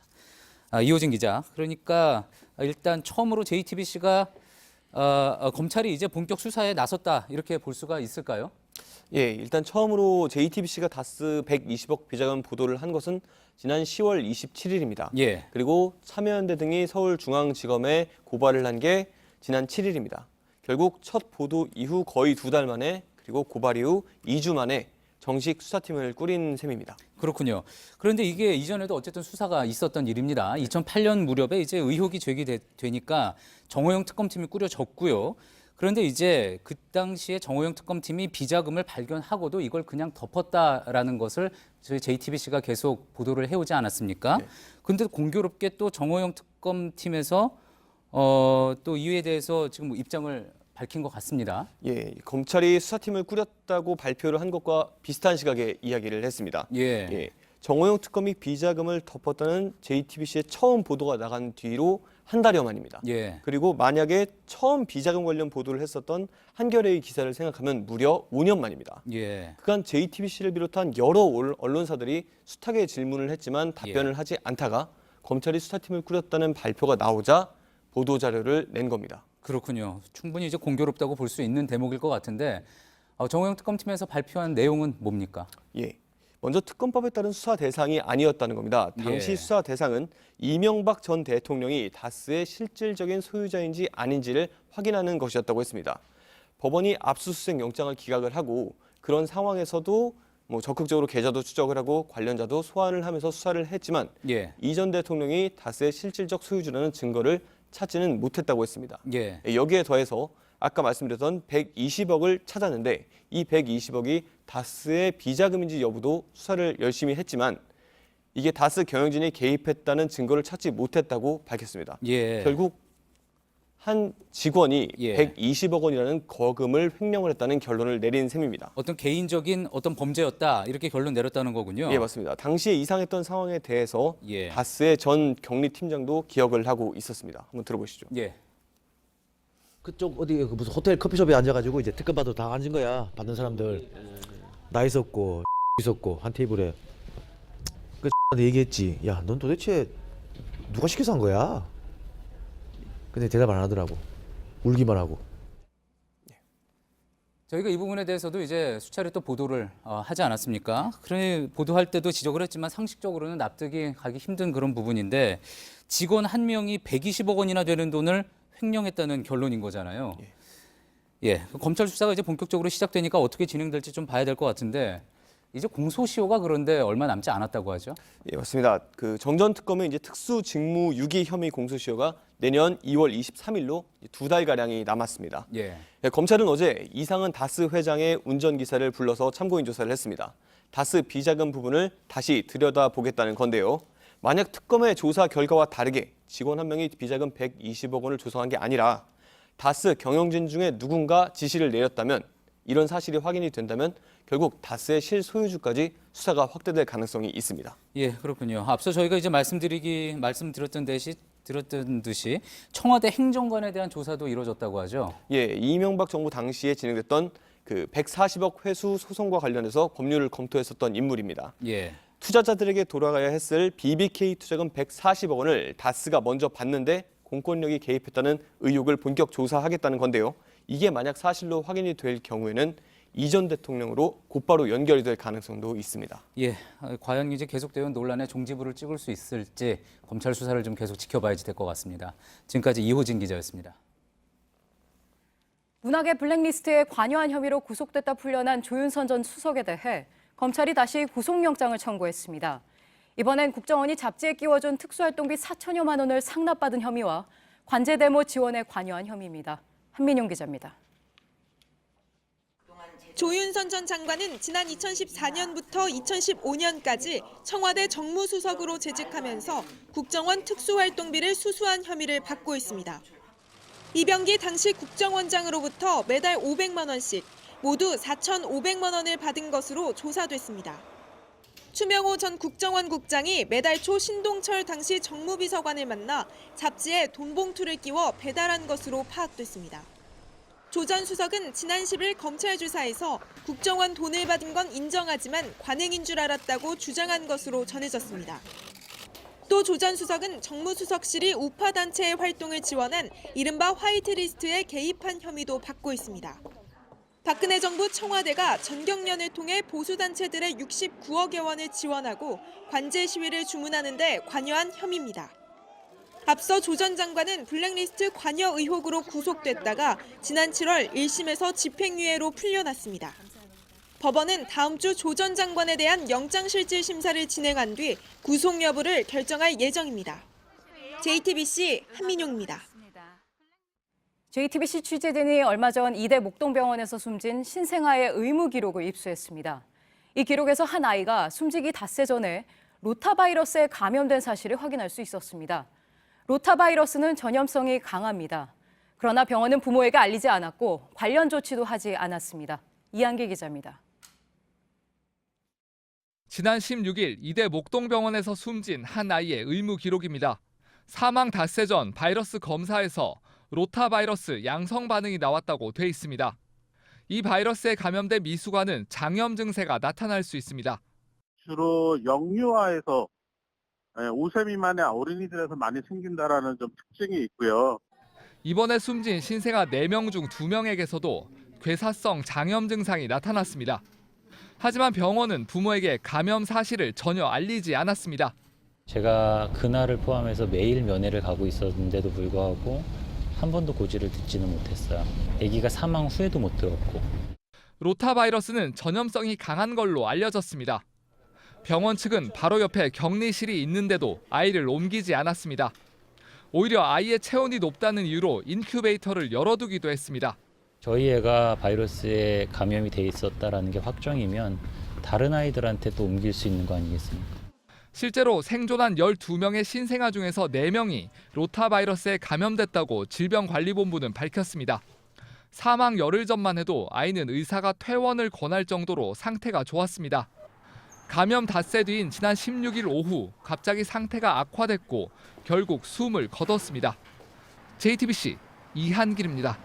이호진 기자, 그러니까 일단 처음으로 JTBC가 검찰이 이제 본격 수사에 나섰다 이렇게 볼 수가 있을까요? 예, 일단 처음으로 JTBC가 다스 120억 비자금 보도를 한 것은 지난 10월 27일입니다. 예. 그리고 참여연대 등이 서울중앙지검에 고발을 한 게 지난 7일입니다. 결국 첫 보도 이후 거의 2달 만에 그리고 고발 이후 2주 만에 정식 수사팀을 꾸린 셈입니다. 그렇군요. 그런데 이게 이전에도 어쨌든 수사가 있었던 일입니다. 2008년 무렵에 이제 의혹이 제기되니까 정호영 특검팀이 꾸려졌고요. 그런데 이제 그 당시에 정호영 특검팀이 비자금을 발견하고도 이걸 그냥 덮었다라는 것을 저희 JTBC가 계속 보도를 해오지 않았습니까? 네. 근데 공교롭게 또 정호영 특검팀에서 또 이에 대해서 지금 입장을 밝힌 것 같습니다. 예, 검찰이 수사팀을 꾸렸다고 발표를 한 것과 비슷한 시각의 이야기를 했습니다. 예. 정호영 특검이 비자금을 덮었다는 JTBC의 처음 보도가 나간 뒤로 한 달여 만입니다. 예. 그리고 만약에 처음 비자금 관련 보도를 했었던 한겨레의 기사를 생각하면 무려 5년 만입니다. 예. 그간 JTBC를 비롯한 여러 언론사들이 숱하게 질문을 했지만 답변을 하지 않다가 검찰이 수사팀을 꾸렸다는 발표가 나오자 보도 자료를 낸 겁니다. 그렇군요. 충분히 이제 공교롭다고 볼 수 있는 대목일 것 같은데 정호영 특검팀에서 발표한 내용은 뭡니까? 예. 먼저 특검법에 따른 수사 대상이 아니었다는 겁니다. 당시 수사 대상은 이명박 전 대통령이 다스의 실질적인 소유자인지 아닌지를 확인하는 것이었다고 했습니다. 법원이 압수수색 영장을 기각을 하고 그런 상황에서도 적극적으로 계좌도 추적을 하고 관련자도 소환을 하면서 수사를 했지만 이 전 대통령이 다스의 실질적 소유주라는 증거를 찾지는 못했다고 했습니다. 여기에 더해서 아까 말씀드렸던 120억을 찾았는데 이 120억이 다스의 비자금인지 여부도 수사를 열심히 했지만 이게 다스 경영진이 개입했다는 증거를 찾지 못했다고 밝혔습니다. 결국 한 직원이 예. 120억 원이라는 거금을 횡령을 했다는 결론을 내린 셈입니다. 어떤 개인적인 어떤 범죄였다 이렇게 결론 내렸다는 거군요. 예, 맞습니다. 당시에 이상했던 상황에 대해서 예. 다스의 전 경리팀장도 기억을 하고 있었습니다. 한번 들어보시죠. 예. 그쪽 어디 무슨 호텔 커피숍에 앉아가지고 이제 특급 받으러 다 앉은 거야. 받는 사람들 나 있었고 있었고 한 테이블에 그 얘기했지. 야, 넌 도대체 누가 시켜서 한 거야? 근데 대답 안 하더라고. 울기만 하고. 저희가 이 부분에 대해서도 이제 수차례 또 보도를 하지 않았습니까? 그러니 보도할 때도 지적을 했지만 상식적으로는 납득이 가기 힘든 그런 부분인데 직원 한 명이 120억 원이나 되는 돈을 횡령했다는 결론인 거잖아요. 예, 검찰 수사가 이제 본격적으로 시작되니까 어떻게 진행될지 좀 봐야 될 것 같은데 이제 공소시효가 그런데 얼마 남지 않았다고 하죠? 예, 맞습니다. 그 정전 특검의 이제 특수 직무 유기 혐의 공소시효가 내년 2월 23일로 2달 가량이 남았습니다. 예. 예, 검찰은 어제 이상은 다스 회장의 운전기사를 불러서 참고인 조사를 했습니다. 다스 비자금 부분을 다시 들여다보겠다는 건데요. 만약 특검의 조사 결과와 다르게 직원 한 명이 비자금 120억 원을 조성한 게 아니라 다스 경영진 중에 누군가 지시를 내렸다면 이런 사실이 확인이 된다면 결국 다스의 실소유주까지 수사가 확대될 가능성이 있습니다. 예, 그렇군요. 앞서 저희가 이제 말씀드렸던 듯이 청와대 행정관에 대한 조사도 이루어졌다고 하죠. 예, 이명박 정부 당시에 진행됐던 그 140억 회수 소송과 관련해서 법률을 검토했었던 인물입니다. 예. 투자자들에게 돌아가야 했을 BBK 투자금 140억 원을 다스가 먼저 받는데 공권력이 개입했다는 의혹을 본격 조사하겠다는 건데요. 이게 만약 사실로 확인이 될 경우에는 이 전 대통령으로 곧바로 연결이 될 가능성도 있습니다. 예, 과연 이제 계속되는 논란에 종지부를 찍을 수 있을지 검찰 수사를 좀 계속 지켜봐야지 될 것 같습니다. 지금까지 이호진 기자였습니다. 문학의 블랙리스트에 관여한 혐의로 구속됐다 풀려난 조윤선 전 수석에 대해 검찰이 다시 구속영장을 청구했습니다. 이번엔 국정원이 잡지에 끼워준 특수활동비 4천여만 원을 상납받은 혐의와 관제데모 지원에 관여한 혐의입니다. 한민용 기자입니다. 조윤선 전 장관은 지난 2014년부터 2015년까지 청와대 정무수석으로 재직하면서 국정원 특수활동비를 수수한 혐의를 받고 있습니다. 이병기 당시 국정원장으로부터 매달 500만 원씩 모두 4,500만 원을 받은 것으로 조사됐습니다. 추명호 전 국정원 국장이 매달 초 신동철 당시 정무비서관을 만나 잡지에 돈봉투를 끼워 배달한 것으로 파악됐습니다. 조 전 수석은 지난 10일 검찰 조사에서 국정원 돈을 받은 건 인정하지만 관행인 줄 알았다고 주장한 것으로 전해졌습니다. 또 조 전 수석은 정무수석실이 우파 단체의 활동을 지원한 이른바 화이트리스트에 개입한 혐의도 받고 있습니다. 박근혜 정부 청와대가 전경련을 통해 보수단체들의 69억여 원을 지원하고 관제 시위를 주문하는 데 관여한 혐의입니다. 앞서 조 전 장관은 블랙리스트 관여 의혹으로 구속됐다가 지난 7월 1심에서 집행유예로 풀려났습니다. 법원은 다음 주 조 전 장관에 대한 영장실질 심사를 진행한 뒤 구속 여부를 결정할 예정입니다. JTBC 한민용입니다. JTBC 취재진이 얼마 전 이대 목동병원에서 숨진 신생아의 의무 기록을 입수했습니다. 이 기록에서 한 아이가 숨지기 닷새 전에 로타바이러스에 감염된 사실을 확인할 수 있었습니다. 로타바이러스는 전염성이 강합니다. 그러나 병원은 부모에게 알리지 않았고 관련 조치도 하지 않았습니다. 이한기 기자입니다. 지난 16일 이대 목동병원에서 숨진 한 아이의 의무 기록입니다. 사망 닷새 전 바이러스 검사에서 로타바이러스 양성 반응이 나왔다고 돼 있습니다. 이 바이러스에 감염된 미숙아는 장염 증세가 나타날 수 있습니다. 주로 영유아에서 5세 미만의 어린이들에서 많이 생긴다라는 좀 특징이 있고요. 이번에 숨진 신생아 4명 중 2명에게서도 괴사성 장염 증상이 나타났습니다. 하지만 병원은 부모에게 감염 사실을 전혀 알리지 않았습니다. 제가 그날을 포함해서 매일 면회를 가고 있었는데도 불구하고 한 번도 고지를 듣지는 못했어요. 아기가 사망 후에도 못 들었고. 로타바이러스는 전염성이 강한 걸로 알려졌습니다. 병원 측은 바로 옆에 격리실이 있는데도 아이를 옮기지 않았습니다. 오히려 아이의 체온이 높다는 이유로 인큐베이터를 열어두기도 했습니다. 저희 애가 바이러스에 감염이 돼 있었다라는 게 확정이면 다른 아이들한테 또 옮길 수 있는 거 아니겠습니까? 실제로 생존한 12명의 신생아 중에서 4명이 로타바이러스에 감염됐다고 질병관리본부는 밝혔습니다. 사망 열흘 전만 해도 아이는 의사가 퇴원을 권할 정도로 상태가 좋았습니다. 감염 닷새 뒤인 지난 16일 오후 갑자기 상태가 악화됐고 결국 숨을 거뒀습니다. JTBC 이한길입니다.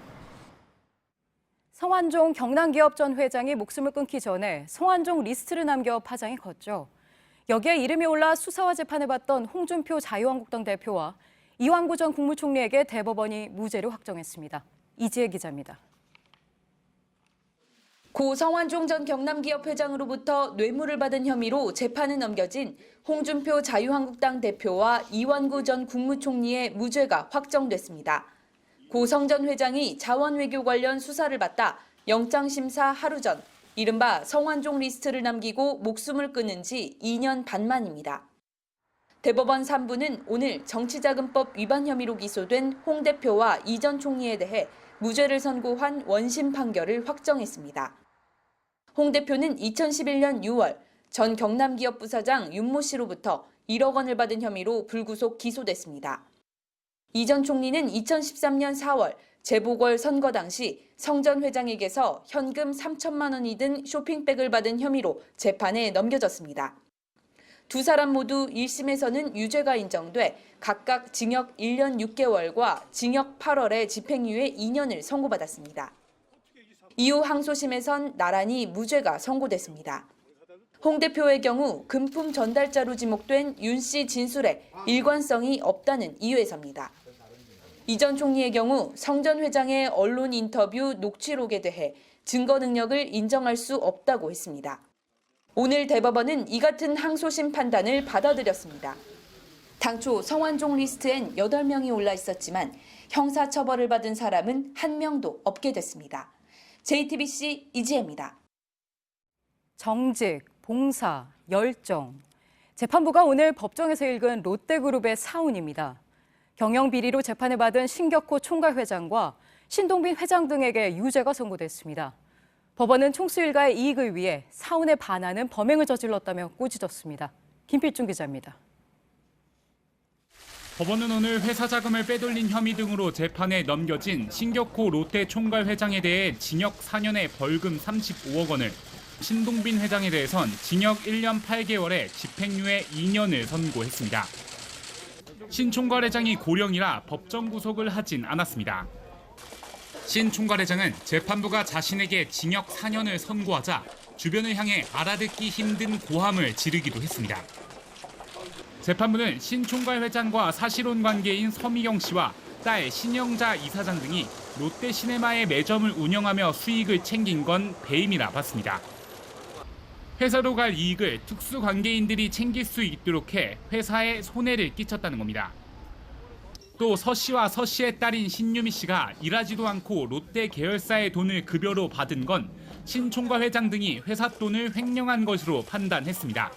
성완종 경남기업 전 회장이 목숨을 끊기 전에 성완종 리스트를 남겨 파장이 컸죠. 여기에 이름이 올라 수사와 재판을 받던 홍준표 자유한국당 대표와 이완구 전 국무총리에게 대법원이 무죄를 확정했습니다. 이지혜 기자입니다. 고 성완종 전 경남기업 회장으로부터 뇌물을 받은 혐의로 재판에 넘겨진 홍준표 자유한국당 대표와 이완구 전 국무총리의 무죄가 확정됐습니다. 고 성 전 회장이 자원외교 관련 수사를 받다 영장심사 하루 전 이른바 성완종 리스트를 남기고 목숨을 끊은 지 2년 반 만입니다. 대법원 3부는 오늘 정치자금법 위반 혐의로 기소된 홍 대표와 이 전 총리에 대해 무죄를 선고한 원심 판결을 확정했습니다. 홍 대표는 2011년 6월 전 경남기업 부사장 윤모 씨로부터 1억 원을 받은 혐의로 불구속 기소됐습니다. 이 전 총리는 2013년 4월 재보궐 선거 당시 성 전 회장에게서 현금 3천만 원이 든 쇼핑백을 받은 혐의로 재판에 넘겨졌습니다. 두 사람 모두 1심에서는 유죄가 인정돼 각각 징역 1년 6개월과 징역 8월에 집행유예 2년을 선고받았습니다. 이후 항소심에선 나란히 무죄가 선고됐습니다. 홍 대표의 경우 금품 전달자로 지목된 윤 씨 진술에 일관성이 없다는 이유에서입니다. 이 전 총리의 경우 성 전 회장의 언론 인터뷰 녹취록에 대해 증거 능력을 인정할 수 없다고 했습니다. 오늘 대법원은 이 같은 항소심 판단을 받아들였습니다. 당초 성완종 리스트엔 8명이 올라 있었지만 형사처벌을 받은 사람은 1명도 없게 됐습니다. JTBC 이지혜입니다. 정직, 봉사, 열정. 재판부가 오늘 법정에서 읽은 롯데그룹의 사운입니다. 경영비리로 재판을 받은 신격호 총괄회장과 신동빈 회장 등에게 유죄가 선고됐습니다. 법원은 총수 일가의 이익을 위해 사운에 반하는 범행을 저질렀다며 꾸짖었습니다. 김필중 기자입니다. 법원은 오늘 회사 자금을 빼돌린 혐의 등으로 재판에 넘겨진 신격호 롯데 총괄 회장에 대해 징역 4년에 벌금 35억 원을, 신동빈 회장에 대해선 징역 1년 8개월에 집행유예 2년을 선고했습니다. 신 총괄 회장이 고령이라 법정 구속을 하진 않았습니다. 신 총괄 회장은 재판부가 자신에게 징역 4년을 선고하자 주변을 향해 알아듣기 힘든 고함을 지르기도 했습니다. 재판부는 신 총괄 회장과 사실혼 관계인 서미경 씨와 딸 신영자 이사장 등이 롯데시네마의 매점을 운영하며 수익을 챙긴 건 배임이라 봤습니다. 회사로 갈 이익을 특수관계인들이 챙길 수 있도록 해 회사에 손해를 끼쳤다는 겁니다. 또 서 씨와 서 씨의 딸인 신유미 씨가 일하지도 않고 롯데 계열사의 돈을 급여로 받은 건 신 총괄 회장 등이 회사 돈을 횡령한 것으로 판단했습니다.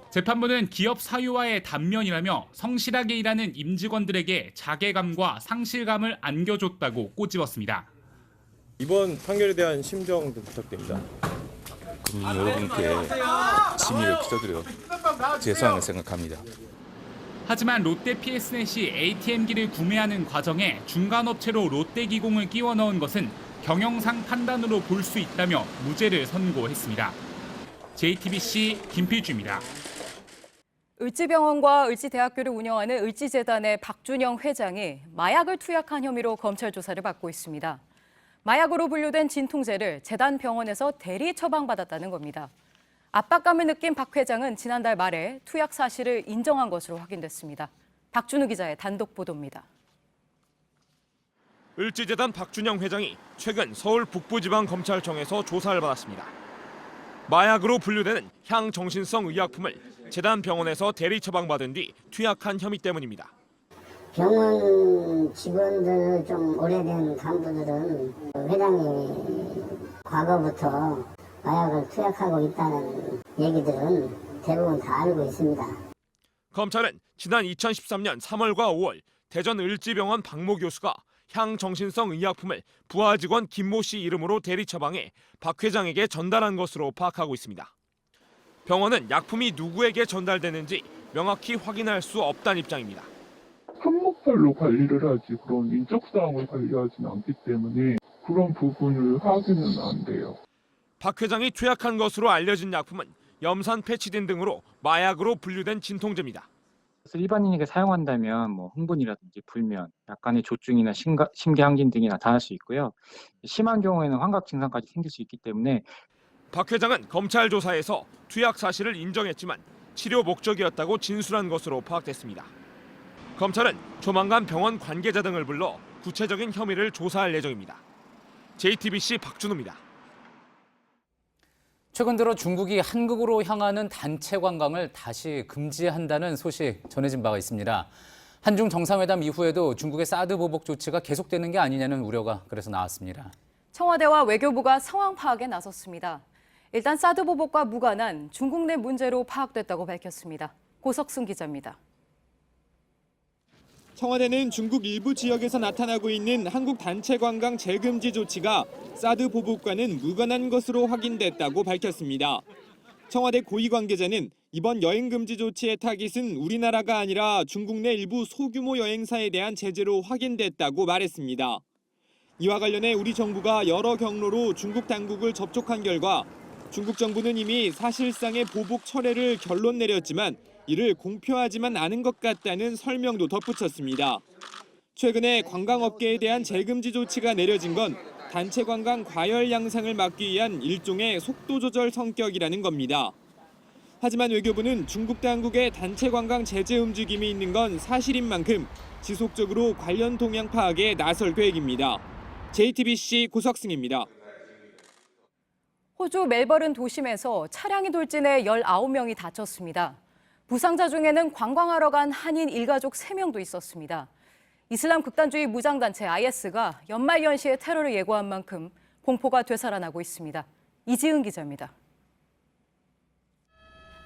재판부는 기업 사유와의 단면이라며 성실하게 일하는 임직원들에게 자괴감과 상실감을 안겨줬다고 꼬집었습니다. 이번 판결에 대한 심정 좀 부탁드립니다. 여러분께 심의를 기자드려 죄송하게 생각합니다. 하지만 롯데 PS넷이 ATM기를 구매하는 과정에 중간업체로 롯데기공을 끼워 넣은 것은 경영상 판단으로 볼 수 있다며 무죄를 선고했습니다. JTBC 김필주입니다. 을지병원과 을지대학교를 운영하는 을지재단의 박준영 회장이 마약을 투약한 혐의로 검찰 조사를 받고 있습니다. 마약으로 분류된 진통제를 재단 병원에서 대리 처방받았다는 겁니다. 압박감을 느낀 박 회장은 지난달 말에 투약 사실을 인정한 것으로 확인됐습니다. 박준우 기자의 단독 보도입니다. 을지재단 박준영 회장이 최근 서울 북부지방검찰청에서 조사를 받았습니다. 마약으로 분류되는 향정신성 의약품을 재단 병원에서 대리 처방받은 뒤 투약한 혐의 때문입니다. 병원 직원들 좀 오래된 간부들은 회장님이 과거부터 마약을 투약하고 있다는 얘기들은 대부분 다 알고 있습니다. 검찰은 지난 2013년 3월과 5월 대전 을지병원 박모 교수가 향정신성 의약품을 부하 직원 김모 씨 이름으로 대리 처방해 박 회장에게 전달한 것으로 파악하고 있습니다. 병원은 약품이 누구에게 전달되는지 명확히 확인할 수 없다는 입장입니다. 한목살로 관리를 하지 그런 인적사항을 관리하지는 않기 때문에 그런 부분을 확인은 안 돼요. 박 회장이 투약한 것으로 알려진 약품은 염산 페치딘 등으로 마약으로 분류된 진통제입니다. 일반인에게 사용한다면 흥분이라든지 불면, 약간의 조증이나 심계항진 등이 나타날 수 있고요. 심한 경우에는 환각 증상까지 생길 수 있기 때문에 박 회장은 검찰 조사에서 투약 사실을 인정했지만 치료 목적이었다고 진술한 것으로 파악됐습니다. 검찰은 조만간 병원 관계자 등을 불러 구체적인 혐의를 조사할 예정입니다. JTBC 박준우입니다. 최근 들어 중국이 한국으로 향하는 단체 관광을 다시 금지한다는 소식 전해진 바가 있습니다. 한중 정상회담 이후에도 중국의 사드 보복 조치가 계속되는 게 아니냐는 우려가 그래서 나왔습니다. 청와대와 외교부가 상황 파악에 나섰습니다. 일단 사드 보복과 무관한 중국 내 문제로 파악됐다고 밝혔습니다. 고석승 기자입니다. 청와대는 중국 일부 지역에서 나타나고 있는 한국 단체 관광 재금지 조치가 사드 보복과는 무관한 것으로 확인됐다고 밝혔습니다. 청와대 고위 관계자는 이번 여행 금지 조치의 타깃은 우리나라가 아니라 중국 내 일부 소규모 여행사에 대한 제재로 확인됐다고 말했습니다. 이와 관련해 우리 정부가 여러 경로로 중국 당국을 접촉한 결과 중국 정부는 이미 사실상의 보복 철회를 결론 내렸지만 이를 공표하지만 않은 것 같다는 설명도 덧붙였습니다. 최근에 관광업계에 대한 재금지 조치가 내려진 건 단체 관광 과열 양상을 막기 위한 일종의 속도 조절 성격이라는 겁니다. 하지만 외교부는 중국 당국의 단체 관광 제재 움직임이 있는 건 사실인 만큼 지속적으로 관련 동향 파악에 나설 계획입니다. JTBC 고석승입니다. 호주 멜버른 도심에서 차량이 돌진해 19명이 다쳤습니다. 부상자 중에는 관광하러 간 한인 일가족 3명도 있었습니다. 이슬람 극단주의 무장단체 IS가 연말연시에 테러를 예고한 만큼 공포가 되살아나고 있습니다. 이지은 기자입니다.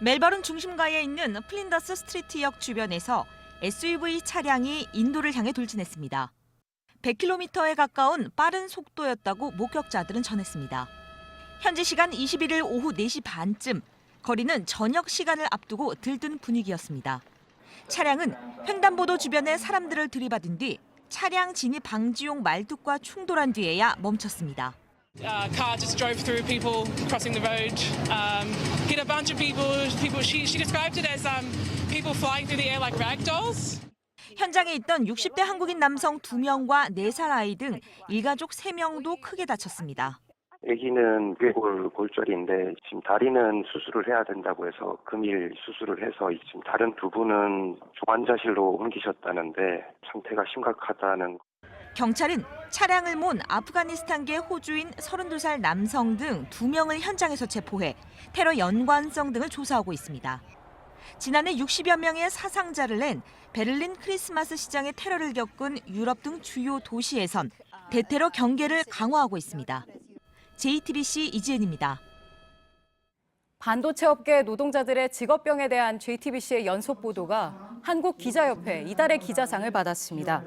멜버른 중심가에 있는 플린더스 스트리트역 주변에서 SUV 차량이 인도를 향해 돌진했습니다. 100km에 가까운 빠른 속도였다고 목격자들은 전했습니다. 현지 시간 21일 오후 4시 반쯤 거리는 저녁 시간을 앞두고 들뜬 분위기였습니다. 차량은 횡단보도 주변에 사람들을 들이받은 뒤 차량 진입 방지용 말뚝과 충돌한 뒤에야 멈췄습니다. Car just drove through people crossing the road, hit a bunch of people. She described it as people flying through the air like rag dolls. 현장에 있던 60대 한국인 남성 2명과 4살 아이 등 일가족 3명도 크게 다쳤습니다. 아기는 골절인데 지금 다리는 수술을 해야 된다고 해서 금일 수술을 해서 지금 다른 2분은 중환자실로 옮기셨다는데 상태가 심각하다는. 경찰은 차량을 몬 아프가니스탄계 호주인 32살 남성 등 2명을 현장에서 체포해 테러 연관성 등을 조사하고 있습니다. 지난해 60여 명의 사상자를 낸 베를린 크리스마스 시장의 테러를 겪은 유럽 등 주요 도시에선 대테러 경계를 강화하고 있습니다. JTBC 이지은입니다. 반도체 업계 노동자들의 직업병에 대한 JTBC의 연속 보도가 한국기자협회 이달의 기자상을 받았습니다.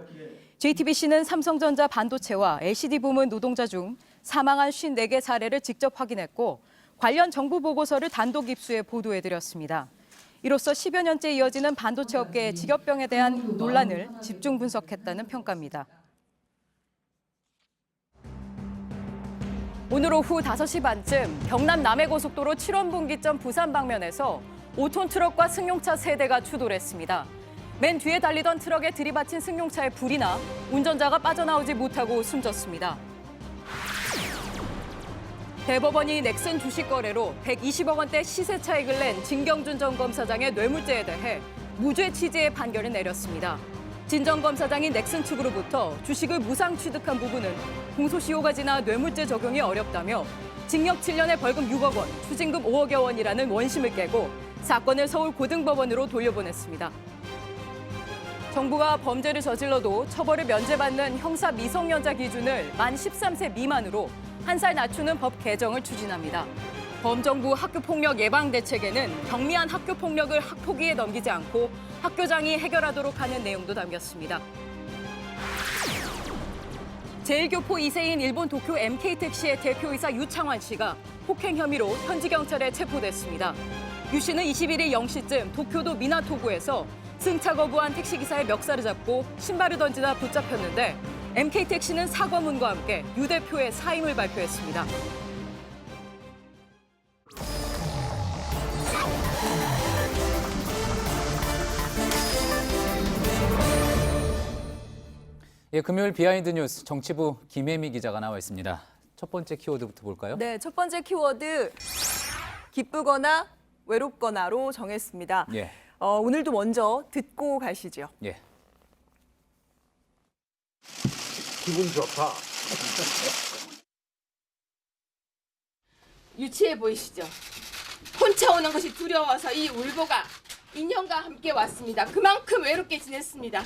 JTBC는 삼성전자 반도체와 LCD 부문 노동자 중 사망한 54개 사례를 직접 확인했고 관련 정부 보고서를 단독 입수해 보도해드렸습니다. 이로써 10여 년째 이어지는 반도체 업계의 직업병에 대한 논란을 집중 분석했다는 평가입니다. 오늘 오후 5시 반쯤 경남 남해고속도로 7원 분기점 부산 방면에서 5톤 트럭과 승용차 3대가 추돌했습니다. 맨 뒤에 달리던 트럭에 들이받친 승용차에 불이 나 운전자가 빠져나오지 못하고 숨졌습니다. 대법원이 넥슨 주식 거래로 120억 원대 시세 차익을 낸 진경준 전 검사장의 뇌물죄에 대해 무죄 취지의 판결을 내렸습니다. 진 전 검사장이 넥슨 측으로부터 주식을 무상 취득한 부분은 공소시효가 지나 뇌물죄 적용이 어렵다며 징역 7년에 벌금 6억 원, 추징금 5억여 원이라는 원심을 깨고 사건을 서울고등법원으로 돌려보냈습니다. 정부가 범죄를 저질러도 처벌을 면제받는 형사 미성년자 기준을 만 13세 미만으로 1살 낮추는 법 개정을 추진합니다. 범정부 학교폭력 예방대책에는 경미한 학교폭력을 학폭위에 넘기지 않고 학교장이 해결하도록 하는 내용도 담겼습니다. 제1교포 2세인 일본 도쿄 MK택시의 대표이사 유창환 씨가 폭행 혐의로 현지 경찰에 체포됐습니다. 유 씨는 21일 0시쯤 도쿄도 미나토구에서 승차 거부한 택시기사의 멱살을 잡고 신발을 던지다 붙잡혔는데 MK택시는 사과문과 함께 유 대표의 사임을 발표했습니다. 예, 금요일 비하인드 뉴스 정치부 김혜미 기자가 나와 있습니다. 첫 번째 키워드부터 볼까요? 네, 첫 번째 키워드 기쁘거나 외롭거나로 정했습니다. 예. 오늘도 먼저 듣고 가시죠. 예. 기분 좋다. 유치해 보이시죠? 혼자 오는 것이 두려워서 이 울보가 인형과 함께 왔습니다. 그만큼 외롭게 지냈습니다.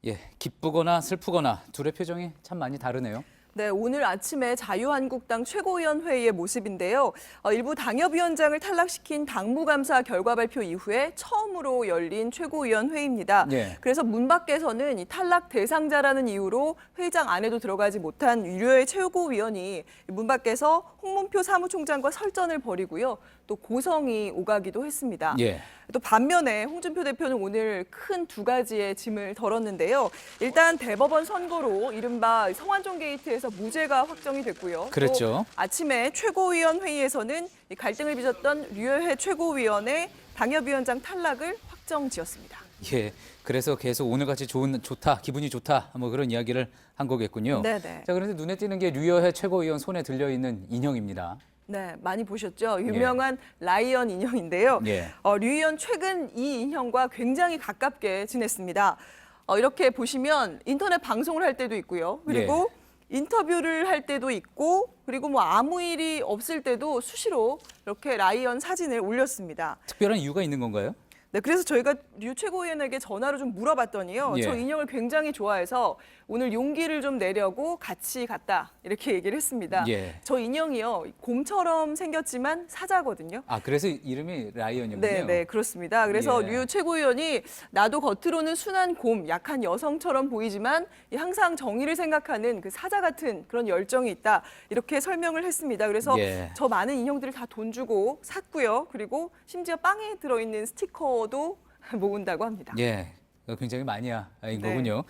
예, 기쁘거나 슬프거나 둘의 표정이 참 많이 다르네요. 네, 오늘 아침에 자유한국당 최고위원 회의의 모습인데요. 일부 당협위원장을 탈락시킨 당무감사 결과 발표 이후에 처음으로 열린 최고위원 회의입니다. 예. 그래서 문 밖에서는 이 탈락 대상자라는 이유로 회의장 안에도 들어가지 못한 유료의 최고위원이 문 밖에서 홍문표 사무총장과 설전을 벌이고요. 또 고성이 오가기도 했습니다. 예. 또 반면에 홍준표 대표는 오늘 큰 두 가지의 짐을 덜었는데요. 일단 대법원 선고로 이른바 성완종 게이트에서 무죄가 확정이 됐고요. 그랬죠. 또 아침에 최고위원 회의에서는 이 갈등을 빚었던 류여해 최고위원의 당협위원장 탈락을 확정지었습니다. 예, 그래서 계속 오늘같이 좋다, 기분이 좋다, 뭐 그런 이야기를 한 거겠군요. 네네. 자, 그런데 눈에 띄는 게 류여해 최고위원 손에 들려있는 인형입니다. 네, 많이 보셨죠? 유명한 라이언 인형인데요. 예. 류 의원 최근 이 인형과 굉장히 가깝게 지냈습니다. 이렇게 보시면 인터넷 방송을 할 때도 있고요. 그리고 인터뷰를 할 때도 있고, 그리고 뭐 아무 일이 없을 때도 수시로 이렇게 라이언 사진을 올렸습니다. 특별한 이유가 있는 건가요? 네, 그래서 저희가 류 최고위원에게 전화로 좀 물어봤더니요. 예. 저 인형을 굉장히 좋아해서 오늘 용기를 좀 내려고 같이 갔다 이렇게 얘기를 했습니다. 예. 저 인형이요. 곰처럼 생겼지만 사자거든요. 아, 그래서 이름이 라이언이군요. 네, 네, 그렇습니다. 그래서 예. 류 최고위원이 나도 겉으로는 순한 곰, 약한 여성처럼 보이지만 항상 정의를 생각하는 그 사자 같은 그런 열정이 있다. 이렇게 설명을 했습니다. 그래서 예. 저 많은 인형들을 다 돈 주고 샀고요. 그리고 심지어 빵에 들어있는 스티커도 모은다고 합니다. 예, 굉장히 마니아인 네. 거군요.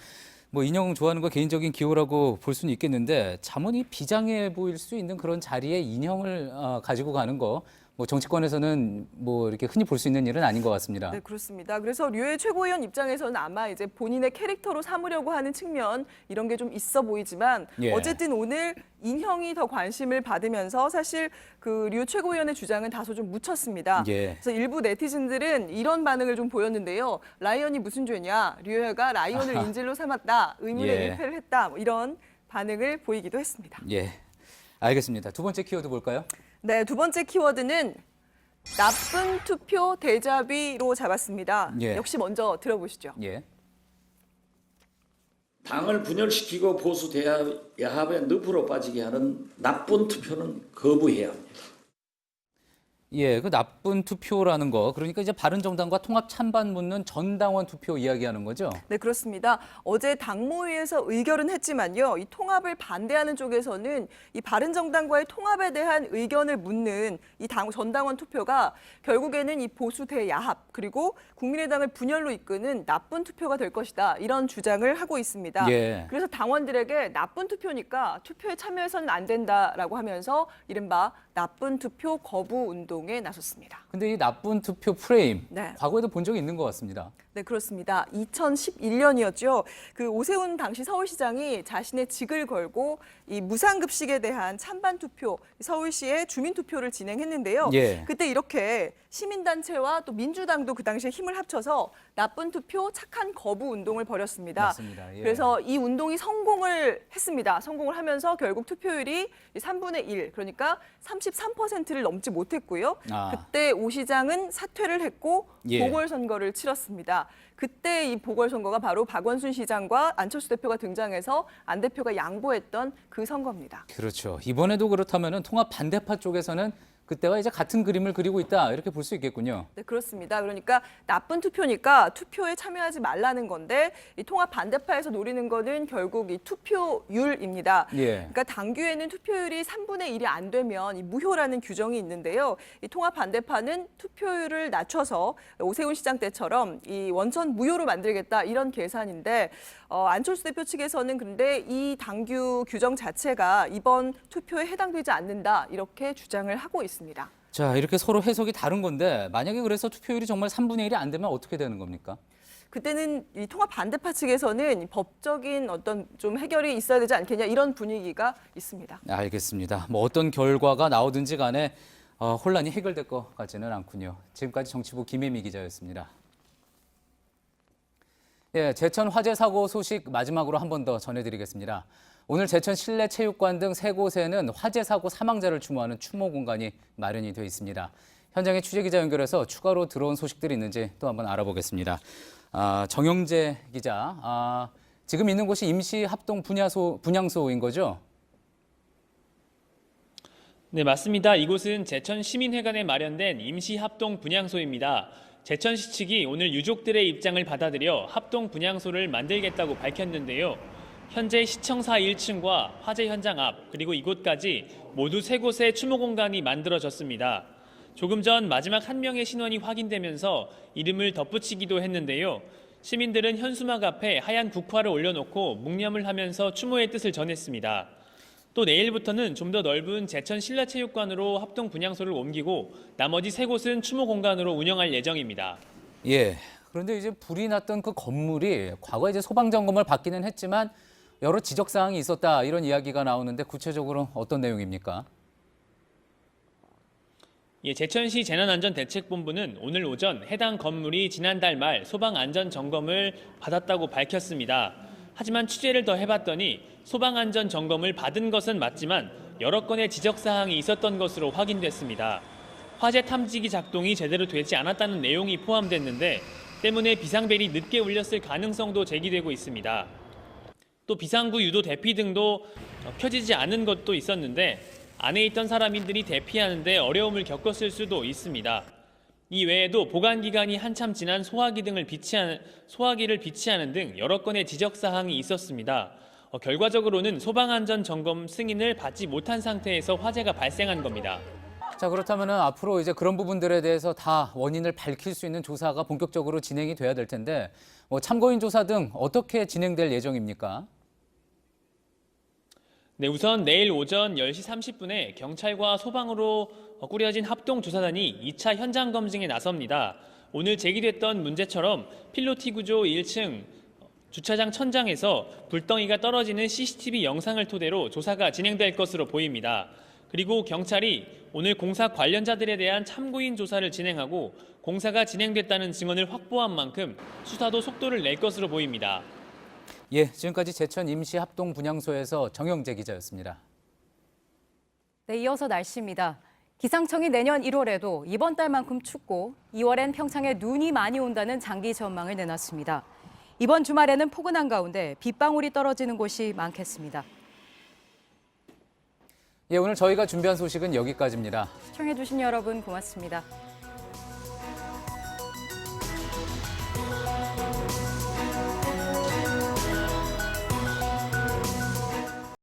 뭐 인형 좋아하는 거 개인적인 기호라고 볼 수는 있겠는데 자문이 비장해 보일 수 있는 그런 자리에 인형을 가지고 가는 거 뭐 정치권에서는 뭐 이렇게 흔히 볼 수 있는 일은 아닌 것 같습니다. 네, 그렇습니다. 그래서 류의 최고위원 입장에서는 아마 이제 본인의 캐릭터로 삼으려고 하는 측면 이런 게 좀 있어 보이지만 예. 어쨌든 오늘 인형이 더 관심을 받으면서 사실 그 류 최고위원의 주장은 다소 좀 묻혔습니다. 예. 그래서 일부 네티즌들은 이런 반응을 좀 보였는데요. 라이언이 무슨 죄냐? 류혜가 라이언을 아하. 인질로 삼았다. 의문의 예. 일패를 했다. 뭐 이런 반응을 보이기도 했습니다. 예, 알겠습니다. 두 번째 키워드 볼까요? 네, 두 번째 키워드는 나쁜 투표 대자비로 잡았습니다. 예. 역시 먼저 들어보시죠. 예. 당을 분열시키고 보수 야합의 늪으로 빠지게 하는 나쁜 투표는 거부해야 합니다. 예, 그 나쁜 투표라는 거, 그러니까 이제 바른정당과 통합 찬반 묻는 전당원 투표 이야기하는 거죠? 네, 그렇습니다. 어제 당무위에서 의결은 했지만요. 이 통합을 반대하는 쪽에서는 이 바른정당과의 통합에 대한 의견을 묻는 이 전당원 투표가 결국에는 이 보수 대야합 그리고 국민의당을 분열로 이끄는 나쁜 투표가 될 것이다. 이런 주장을 하고 있습니다. 예. 그래서 당원들에게 나쁜 투표니까 투표에 참여해서는 안 된다라고 하면서 이른바 나쁜 투표 거부 운동에 나섰습니다. 근데 이 나쁜 투표 프레임, 네. 과거에도 본 적이 있는 것 같습니다. 네, 그렇습니다. 2011년이었죠. 그 오세훈 당시 서울시장이 자신의 직을 걸고 이 무상급식에 대한 찬반 투표, 서울시의 주민 투표를 진행했는데요. 예. 그때 이렇게 시민단체와 또 민주당도 그 당시에 힘을 합쳐서 나쁜 투표 착한 거부 운동을 벌였습니다. 맞습니다. 예. 그래서 이 운동이 성공을 했습니다. 성공을 하면서 결국 투표율이 3분의 1, 그러니까 33%를 넘지 못했고요. 아. 그때 오 시장은 사퇴를 했고 예. 보궐선거를 치렀습니다. 그때 이 보궐선거가 바로 박원순 시장과 안철수 대표가 등장해서 안 대표가 양보했던 그 선거입니다. 그렇죠. 이번에도 그렇다면은 통합 반대파 쪽에서는 그때와 이제 같은 그림을 그리고 있다 이렇게 볼 수 있겠군요. 네, 그렇습니다. 그러니까 나쁜 투표니까 투표에 참여하지 말라는 건데 이 통합 반대파에서 노리는 거는 결국 이 투표율입니다. 예. 그러니까 당규에는 투표율이 3분의 1이 안 되면 이 무효라는 규정이 있는데요. 이 통합 반대파는 투표율을 낮춰서 오세훈 시장 때처럼 이 원천 무효로 만들겠다 이런 계산인데 안철수 대표 측에서는 근데 이 당규 규정 자체가 이번 투표에 해당되지 않는다 이렇게 주장을 하고 있습니다. 자, 이렇게 서로 해석이 다른 건데 만약에 그래서 투표율이 정말 3분의 1이 안 되면 어떻게 되는 겁니까? 그때는 이 통합 반대파 측에서는 법적인 어떤 좀 해결이 있어야 되지 않겠냐 이런 분위기가 있습니다. 알겠습니다. 뭐 어떤 결과가 나오든지 간에 혼란이 해결될 것 같지는 않군요. 지금까지 정치부 김혜미 기자였습니다. 예, 제천 화재 사고 소식 마지막으로 한 번 더 전해드리겠습니다. 오늘 제천 실내체육관 등 3곳에는 화재 사고 사망자를 추모하는 추모 공간이 마련이 되어 있습니다. 현장에 취재기자 연결해서 추가로 들어온 소식들이 있는지 또 한번 알아보겠습니다. 정영재 기자, 지금 있는 곳이 임시합동 분향소인 거죠? 네, 맞습니다. 이곳은 제천 시민회관에 마련된 임시합동 분향소입니다. 제천시 측이 오늘 유족들의 입장을 받아들여 합동 분향소를 만들겠다고 밝혔는데요. 현재 시청사 1층과 화재 현장 앞 그리고 이곳까지 모두 3곳의 추모 공간이 만들어졌습니다. 조금 전 마지막 한 명의 신원이 확인되면서 이름을 덧붙이기도 했는데요. 시민들은 현수막 앞에 하얀 국화를 올려놓고 묵념을 하면서 추모의 뜻을 전했습니다. 또 내일부터는 좀 더 넓은 제천 실내체육관으로 합동 분향소를 옮기고 나머지 3곳은 추모 공간으로 운영할 예정입니다. 예. 그런데 이제 불이 났던 그 건물이 과거에 이제 소방 점검을 받기는 했지만 여러 지적 사항이 있었다 이런 이야기가 나오는데 구체적으로 어떤 내용입니까? 예, 제천시 재난안전대책본부는 오늘 오전 해당 건물이 지난달 말 소방안전점검을 받았다고 밝혔습니다. 하지만 취재를 더 해봤더니 소방안전점검을 받은 것은 맞지만 여러 건의 지적사항이 있었던 것으로 확인됐습니다. 화재 탐지기 작동이 제대로 되지 않았다는 내용이 포함됐는데 때문에 비상벨이 늦게 울렸을 가능성도 제기되고 있습니다. 또 비상구 유도 대피 등도 켜지지 않은 것도 있었는데 안에 있던 사람들이 대피하는데 어려움을 겪었을 수도 있습니다. 이 외에도 보관 기간이 한참 지난 소화기를 비치하는 등 여러 건의 지적 사항이 있었습니다. 결과적으로는 소방안전 점검 승인을 받지 못한 상태에서 화재가 발생한 겁니다. 자, 그렇다면 앞으로 이제 그런 부분들에 대해서 다 원인을 밝힐 수 있는 조사가 본격적으로 진행이 돼야 될 텐데 참고인 조사 등 어떻게 진행될 예정입니까? 네, 우선 내일 오전 10시 30분에 경찰과 소방으로 꾸려진 합동조사단이 2차 현장 검증에 나섭니다. 오늘 제기됐던 문제처럼 필로티 구조 1층 주차장 천장에서 불덩이가 떨어지는 CCTV 영상을 토대로 조사가 진행될 것으로 보입니다. 그리고 경찰이 오늘 공사 관련자들에 대한 참고인 조사를 진행하고 공사가 진행됐다는 증언을 확보한 만큼 수사도 속도를 낼 것으로 보입니다. 예, 지금까지 제천 임시합동 분향소에서 정영재 기자였습니다. 네, 이어서 날씨입니다. 기상청이 내년 1월에도 이번 달만큼 춥고 2월엔 평창에 눈이 많이 온다는 장기 전망을 내놨습니다. 이번 주말에는 포근한 가운데 빗방울이 떨어지는 곳이 많겠습니다. 예, 오늘 저희가 준비한 소식은 여기까지입니다. 시청해주신 여러분 고맙습니다.